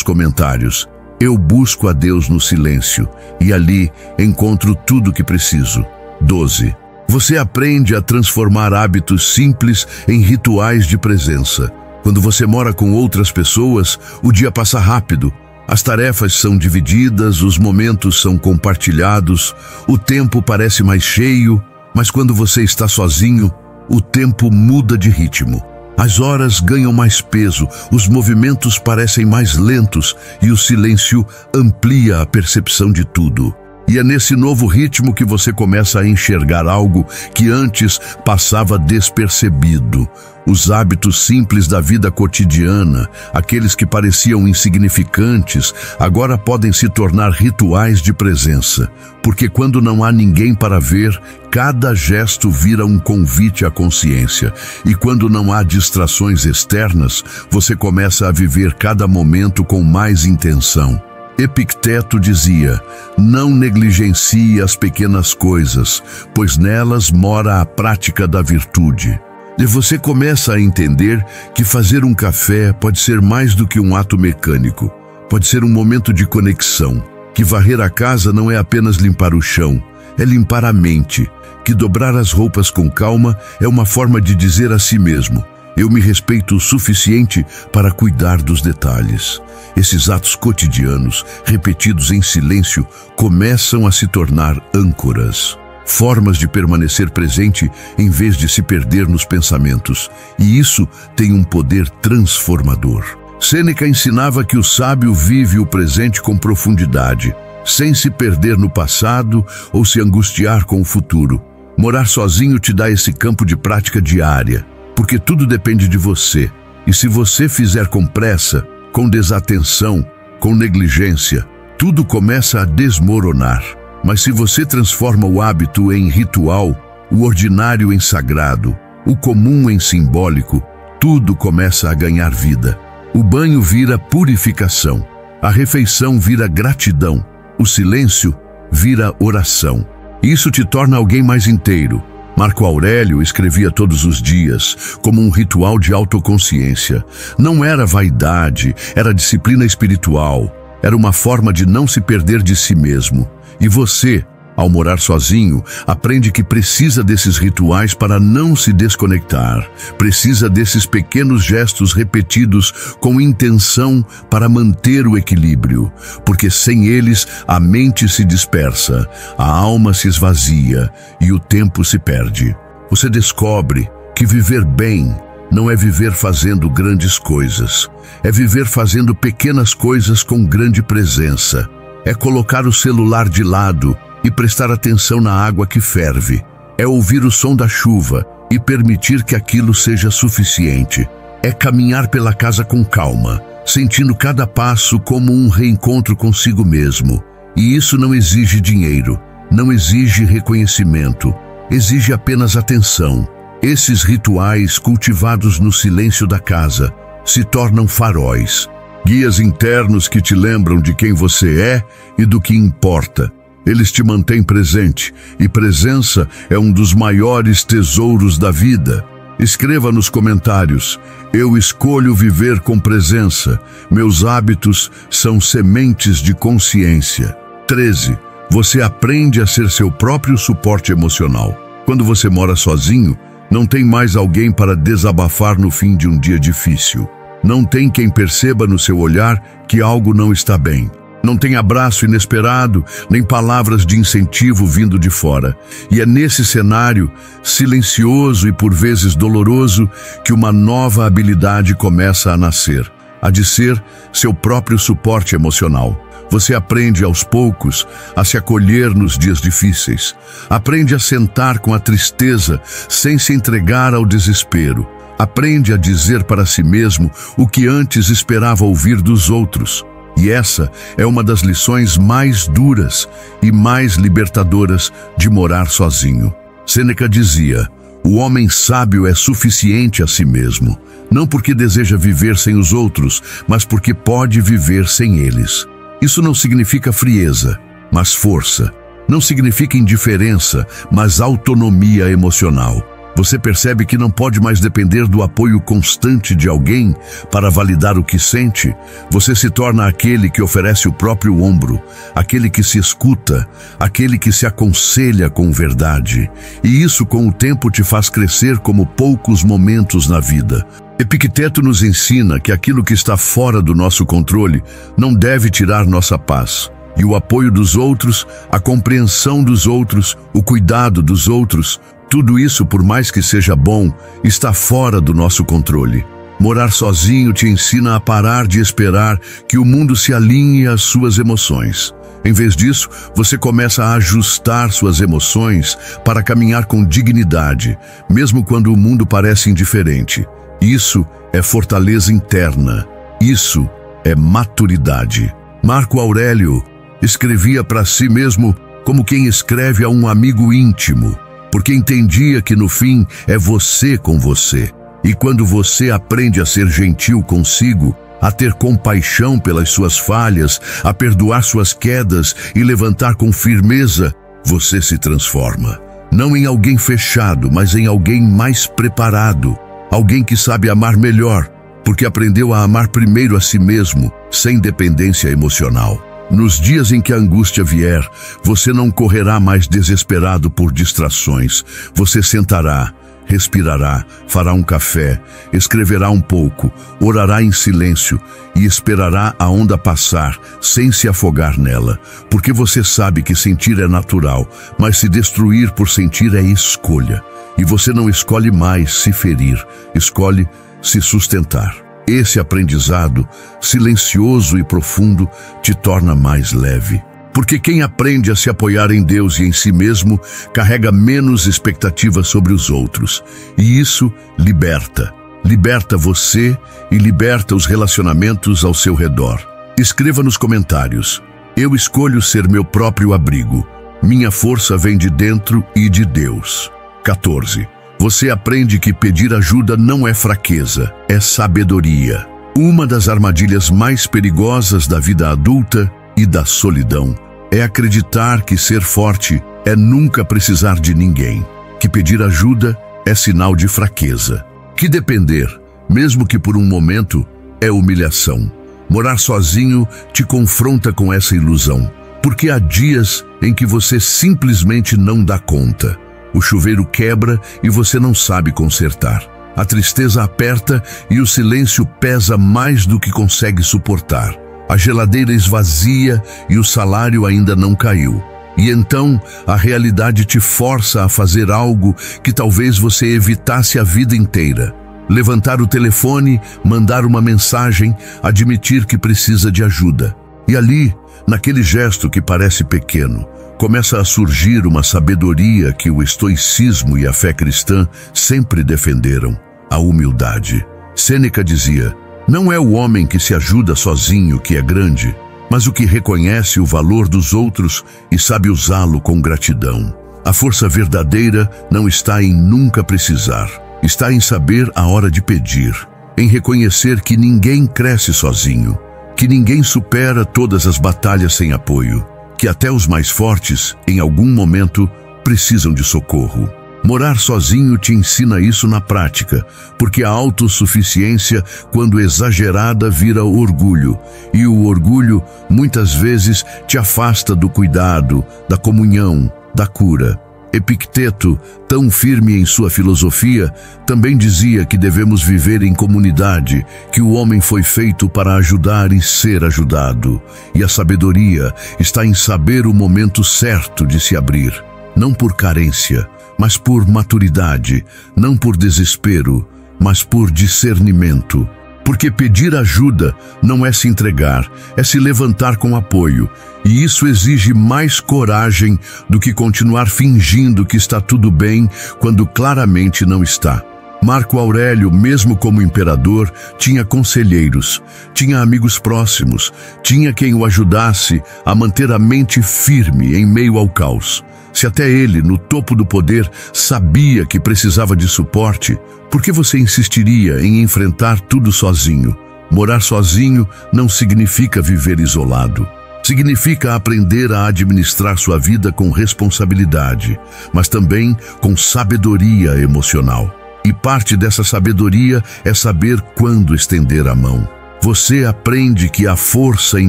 comentários: eu busco a Deus no silêncio, e ali encontro tudo o que preciso. 12. Você aprende a transformar hábitos simples em rituais de presença. Quando você mora com outras pessoas, o dia passa rápido. As tarefas são divididas, os momentos são compartilhados, o tempo parece mais cheio, mas quando você está sozinho, o tempo muda de ritmo. As horas ganham mais peso, os movimentos parecem mais lentos e o silêncio amplia a percepção de tudo. E é nesse novo ritmo que você começa a enxergar algo que antes passava despercebido. Os hábitos simples da vida cotidiana, aqueles que pareciam insignificantes, agora podem se tornar rituais de presença. Porque quando não há ninguém para ver, cada gesto vira um convite à consciência. E quando não há distrações externas, você começa a viver cada momento com mais intenção. Epicteto dizia: não negligencie as pequenas coisas, pois nelas mora a prática da virtude. E você começa a entender que fazer um café pode ser mais do que um ato mecânico. Pode ser um momento de conexão. Que varrer a casa não é apenas limpar o chão, é limpar a mente. Que dobrar as roupas com calma é uma forma de dizer a si mesmo: eu me respeito o suficiente para cuidar dos detalhes. Esses atos cotidianos, repetidos em silêncio, começam a se tornar âncoras. Formas de permanecer presente em vez de se perder nos pensamentos. E isso tem um poder transformador. Sêneca ensinava que o sábio vive o presente com profundidade, sem se perder no passado ou se angustiar com o futuro. Morar sozinho te dá esse campo de prática diária, porque tudo depende de você. E se você fizer com pressa, com desatenção, com negligência, tudo começa a desmoronar. Mas se você transforma o hábito em ritual, o ordinário em sagrado, o comum em simbólico, tudo começa a ganhar vida. O banho vira purificação, a refeição vira gratidão, o silêncio vira oração. Isso te torna alguém mais inteiro. Marco Aurélio escrevia todos os dias, como um ritual de autoconsciência. Não era vaidade, era disciplina espiritual. Era uma forma de não se perder de si mesmo. E você, ao morar sozinho, aprende que precisa desses rituais para não se desconectar. Precisa desses pequenos gestos repetidos com intenção para manter o equilíbrio. Porque sem eles, a mente se dispersa, a alma se esvazia e o tempo se perde. Você descobre que viver bem não é viver fazendo grandes coisas. É viver fazendo pequenas coisas com grande presença. É colocar o celular de lado e prestar atenção na água que ferve. É ouvir o som da chuva e permitir que aquilo seja suficiente. É caminhar pela casa com calma, sentindo cada passo como um reencontro consigo mesmo. E isso não exige dinheiro, não exige reconhecimento, exige apenas atenção. Esses rituais cultivados no silêncio da casa se tornam faróis, guias internos que te lembram de quem você é e do que importa. Eles te mantêm presente, e presença é um dos maiores tesouros da vida. Escreva nos comentários: eu escolho viver com presença. Meus hábitos são sementes de consciência. 13. Você aprende a ser seu próprio suporte emocional. Quando você mora sozinho, não tem mais alguém para desabafar no fim de um dia difícil. Não tem quem perceba no seu olhar que algo não está bem. Não tem abraço inesperado, nem palavras de incentivo vindo de fora. E é nesse cenário, silencioso e por vezes doloroso, que uma nova habilidade começa a nascer, a de ser seu próprio suporte emocional. Você aprende aos poucos a se acolher nos dias difíceis. Aprende a sentar com a tristeza sem se entregar ao desespero. Aprende a dizer para si mesmo o que antes esperava ouvir dos outros. E essa é uma das lições mais duras e mais libertadoras de morar sozinho. Sêneca dizia: o homem sábio é suficiente a si mesmo, não porque deseja viver sem os outros, mas porque pode viver sem eles. Isso não significa frieza, mas força. Não significa indiferença, mas autonomia emocional. Você percebe que não pode mais depender do apoio constante de alguém para validar o que sente. Você se torna aquele que oferece o próprio ombro, aquele que se escuta, aquele que se aconselha com verdade. E isso com o tempo te faz crescer como poucos momentos na vida. Epicteto nos ensina que aquilo que está fora do nosso controle não deve tirar nossa paz. E o apoio dos outros, a compreensão dos outros, o cuidado dos outros, tudo isso, por mais que seja bom, está fora do nosso controle. Morar sozinho te ensina a parar de esperar que o mundo se alinhe às suas emoções. Em vez disso, você começa a ajustar suas emoções para caminhar com dignidade, mesmo quando o mundo parece indiferente. Isso é fortaleza interna. Isso é maturidade. Marco Aurélio escrevia para si mesmo como quem escreve a um amigo íntimo, porque entendia que no fim é você com você. E quando você aprende a ser gentil consigo, a ter compaixão pelas suas falhas, a perdoar suas quedas e levantar com firmeza, você se transforma. Não em alguém fechado, mas em alguém mais preparado. Alguém que sabe amar melhor, porque aprendeu a amar primeiro a si mesmo, sem dependência emocional. Nos dias em que a angústia vier, você não correrá mais desesperado por distrações. Você sentará, respirará, fará um café, escreverá um pouco, orará em silêncio e esperará a onda passar, sem se afogar nela, porque você sabe que sentir é natural, mas se destruir por sentir é escolha. E você não escolhe mais se ferir, escolhe se sustentar. Esse aprendizado, silencioso e profundo, te torna mais leve. Porque quem aprende a se apoiar em Deus e em si mesmo, carrega menos expectativas sobre os outros. E isso liberta. Liberta você e liberta os relacionamentos ao seu redor. Escreva nos comentários: eu escolho ser meu próprio abrigo. Minha força vem de dentro e de Deus. 14. Você aprende que pedir ajuda não é fraqueza, é sabedoria. Uma das armadilhas mais perigosas da vida adulta e da solidão é acreditar que ser forte é nunca precisar de ninguém, que pedir ajuda é sinal de fraqueza, que depender, mesmo que por um momento, é humilhação. Morar sozinho te confronta com essa ilusão, porque há dias em que você simplesmente não dá conta. O chuveiro quebra e você não sabe consertar. A tristeza aperta e o silêncio pesa mais do que consegue suportar. A geladeira esvazia e o salário ainda não caiu. E então a realidade te força a fazer algo que talvez você evitasse a vida inteira. Levantar o telefone, mandar uma mensagem, admitir que precisa de ajuda. E ali, naquele gesto que parece pequeno, começa a surgir uma sabedoria que o estoicismo e a fé cristã sempre defenderam: a humildade. Sêneca dizia: não é o homem que se ajuda sozinho que é grande, mas o que reconhece o valor dos outros e sabe usá-lo com gratidão. A força verdadeira não está em nunca precisar, está em saber a hora de pedir, em reconhecer que ninguém cresce sozinho, que ninguém supera todas as batalhas sem apoio, que até os mais fortes, em algum momento, precisam de socorro. Morar sozinho te ensina isso na prática, porque a autossuficiência, quando exagerada, vira orgulho, e o orgulho, muitas vezes, te afasta do cuidado, da comunhão, da cura. Epicteto, tão firme em sua filosofia, também dizia que devemos viver em comunidade, que o homem foi feito para ajudar e ser ajudado. E a sabedoria está em saber o momento certo de se abrir, não por carência, mas por maturidade, não por desespero, mas por discernimento. Porque pedir ajuda não é se entregar, é se levantar com apoio. E isso exige mais coragem do que continuar fingindo que está tudo bem quando claramente não está. Marco Aurélio, mesmo como imperador, tinha conselheiros, tinha amigos próximos, tinha quem o ajudasse a manter a mente firme em meio ao caos. Se até ele, no topo do poder, sabia que precisava de suporte, por que você insistiria em enfrentar tudo sozinho? Morar sozinho não significa viver isolado. Significa aprender a administrar sua vida com responsabilidade, mas também com sabedoria emocional. E parte dessa sabedoria é saber quando estender a mão. Você aprende que há força em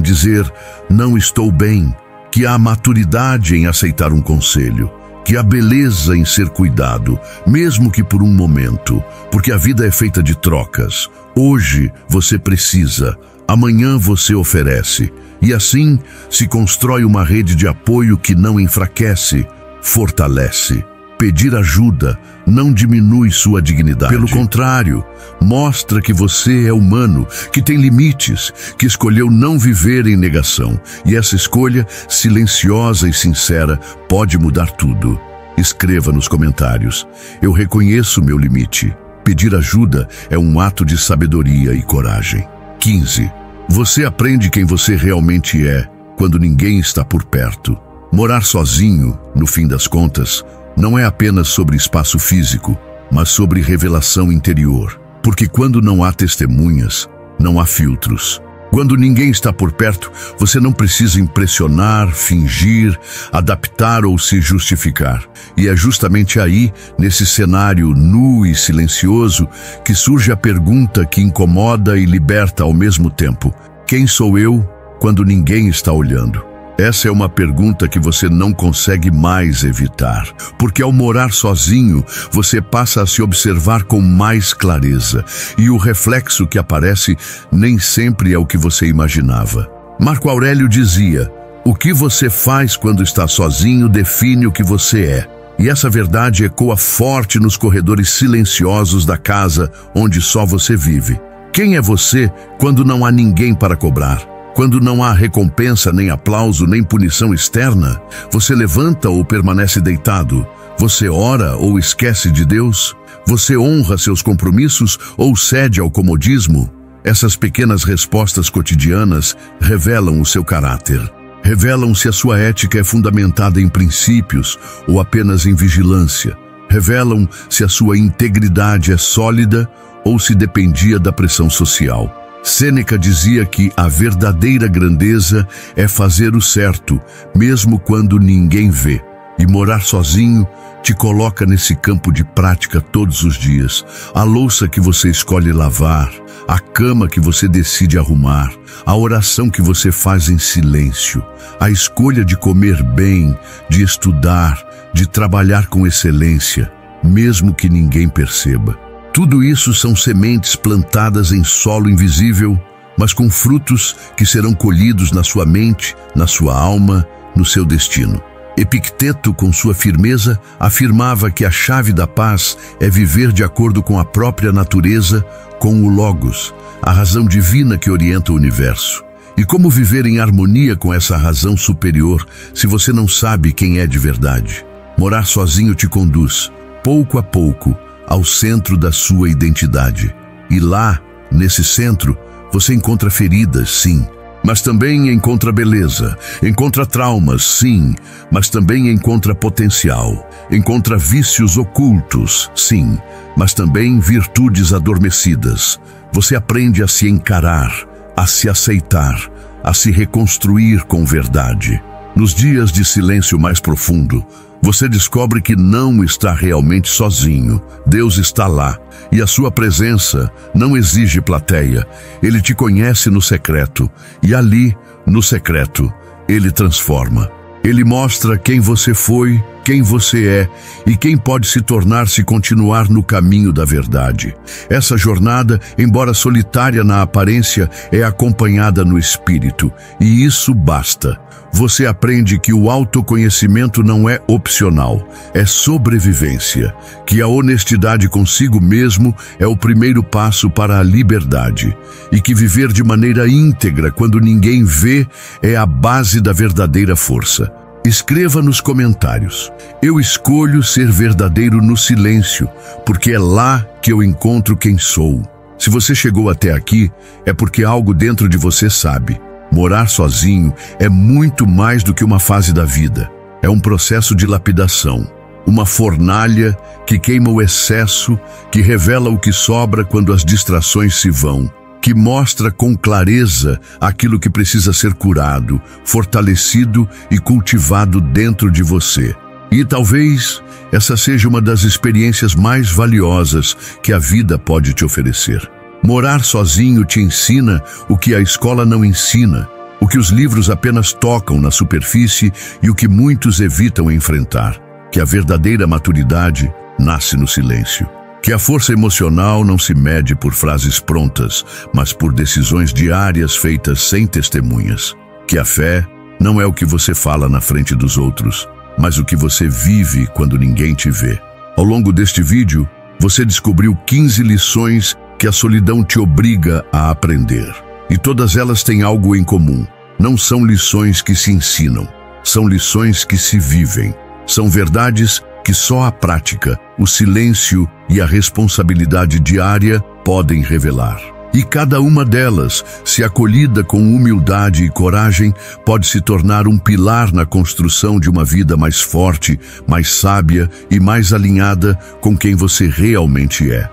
dizer: não estou bem, que há maturidade em aceitar um conselho, que há beleza em ser cuidado, mesmo que por um momento, porque a vida é feita de trocas. Hoje você precisa, amanhã você oferece, e assim se constrói uma rede de apoio que não enfraquece, fortalece. Pedir ajuda não diminui sua dignidade. Pelo contrário, mostra que você é humano, que tem limites, que escolheu não viver em negação. E essa escolha, silenciosa e sincera, pode mudar tudo. Escreva nos comentários: eu reconheço meu limite. Pedir ajuda é um ato de sabedoria e coragem. 15. Você aprende quem você realmente é quando ninguém está por perto. Morar sozinho, no fim das contas, não é apenas sobre espaço físico, mas sobre revelação interior. Porque quando não há testemunhas, não há filtros. Quando ninguém está por perto, você não precisa impressionar, fingir, adaptar ou se justificar. E é justamente aí, nesse cenário nu e silencioso, que surge a pergunta que incomoda e liberta ao mesmo tempo: quem sou eu quando ninguém está olhando? Essa é uma pergunta que você não consegue mais evitar, porque ao morar sozinho, você passa a se observar com mais clareza, e o reflexo que aparece nem sempre é o que você imaginava. Marco Aurélio dizia: o que você faz quando está sozinho define o que você é. E essa verdade ecoa forte nos corredores silenciosos da casa onde só você vive. Quem é você quando não há ninguém para cobrar? Quando não há recompensa, nem aplauso, nem punição externa? Você levanta ou permanece deitado? Você ora ou esquece de Deus? Você honra seus compromissos ou cede ao comodismo? Essas pequenas respostas cotidianas revelam o seu caráter. Revelam se a sua ética é fundamentada em princípios ou apenas em vigilância. Revelam se a sua integridade é sólida ou se dependia da pressão social. Sêneca dizia que a verdadeira grandeza é fazer o certo, mesmo quando ninguém vê. E morar sozinho te coloca nesse campo de prática todos os dias. A louça que você escolhe lavar, a cama que você decide arrumar, a oração que você faz em silêncio, a escolha de comer bem, de estudar, de trabalhar com excelência, mesmo que ninguém perceba. Tudo isso são sementes plantadas em solo invisível, mas com frutos que serão colhidos na sua mente, na sua alma, no seu destino. Epicteto, com sua firmeza, afirmava que a chave da paz é viver de acordo com a própria natureza, com o Logos, a razão divina que orienta o universo. E como viver em harmonia com essa razão superior se você não sabe quem é de verdade? Morar sozinho te conduz, pouco a pouco, ao centro da sua identidade. E lá, nesse centro, você encontra feridas, sim, mas também encontra beleza, encontra traumas, sim, mas também encontra potencial, encontra vícios ocultos, sim, mas também virtudes adormecidas. Você aprende a se encarar, a se aceitar, a se reconstruir com verdade. Nos dias de silêncio mais profundo, você descobre que não está realmente sozinho. Deus está lá, e a sua presença não exige plateia. Ele te conhece no secreto, e ali, no secreto, Ele transforma. Ele mostra quem você foi, quem você é e quem pode se tornar se continuar no caminho da verdade. Essa jornada, embora solitária na aparência, é acompanhada no espírito, e isso basta. Você aprende que o autoconhecimento não é opcional, é sobrevivência, que a honestidade consigo mesmo é o primeiro passo para a liberdade, e que viver de maneira íntegra quando ninguém vê é a base da verdadeira força. Escreva nos comentários: eu escolho ser verdadeiro no silêncio, porque é lá que eu encontro quem sou. Se você chegou até aqui, é porque algo dentro de você sabe. Morar sozinho é muito mais do que uma fase da vida. É um processo de lapidação, uma fornalha que queima o excesso, que revela o que sobra quando as distrações se vão, que mostra com clareza aquilo que precisa ser curado, fortalecido e cultivado dentro de você. E talvez essa seja uma das experiências mais valiosas que a vida pode te oferecer. Morar sozinho te ensina o que a escola não ensina, o que os livros apenas tocam na superfície e o que muitos evitam enfrentar, que a verdadeira maturidade nasce no silêncio. Que a força emocional não se mede por frases prontas, mas por decisões diárias feitas sem testemunhas. Que a fé não é o que você fala na frente dos outros, mas o que você vive quando ninguém te vê. Ao longo deste vídeo, você descobriu 15 lições que a solidão te obriga a aprender. E todas elas têm algo em comum. Não são lições que se ensinam, são lições que se vivem. São verdades que só a prática, o silêncio e a responsabilidade diária podem revelar. E cada uma delas, se acolhida com humildade e coragem, pode se tornar um pilar na construção de uma vida mais forte, mais sábia e mais alinhada com quem você realmente é.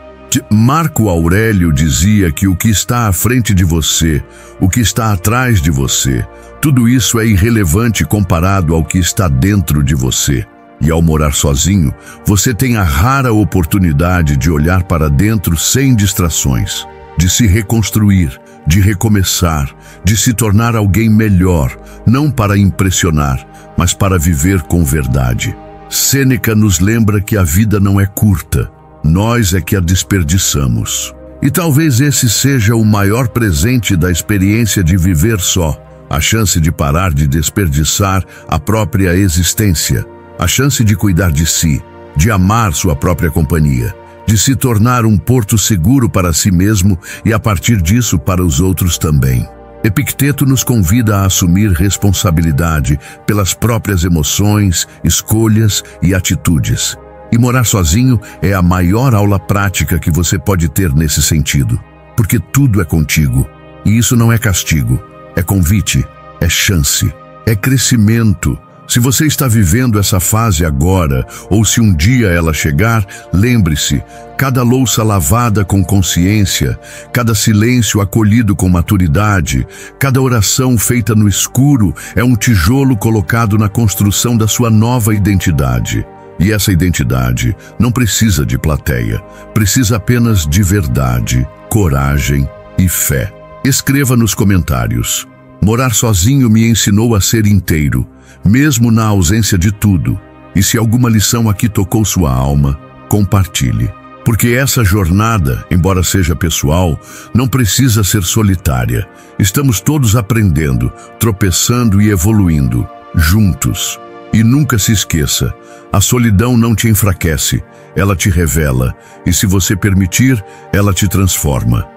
Marco Aurélio dizia que o que está à frente de você, o que está atrás de você, tudo isso é irrelevante comparado ao que está dentro de você. E ao morar sozinho, você tem a rara oportunidade de olhar para dentro sem distrações, de se reconstruir, de recomeçar, de se tornar alguém melhor, não para impressionar, mas para viver com verdade. Sêneca nos lembra que a vida não é curta, nós é que a desperdiçamos. E talvez esse seja o maior presente da experiência de viver só, a chance de parar de desperdiçar a própria existência, a chance de cuidar de si, de amar sua própria companhia, de se tornar um porto seguro para si mesmo e, a partir disso, para os outros também. Epicteto nos convida a assumir responsabilidade pelas próprias emoções, escolhas e atitudes. E morar sozinho é a maior aula prática que você pode ter nesse sentido, porque tudo é contigo. E isso não é castigo, é convite, é chance, é crescimento. Se você está vivendo essa fase agora, ou se um dia ela chegar, lembre-se, cada louça lavada com consciência, cada silêncio acolhido com maturidade, cada oração feita no escuro é um tijolo colocado na construção da sua nova identidade. E essa identidade não precisa de plateia, precisa apenas de verdade, coragem e fé. Escreva nos comentários: morar sozinho me ensinou a ser inteiro, mesmo na ausência de tudo. E se alguma lição aqui tocou sua alma, compartilhe. Porque essa jornada, embora seja pessoal, não precisa ser solitária. Estamos todos aprendendo, tropeçando e evoluindo, juntos. E nunca se esqueça, a solidão não te enfraquece, ela te revela, e se você permitir, ela te transforma.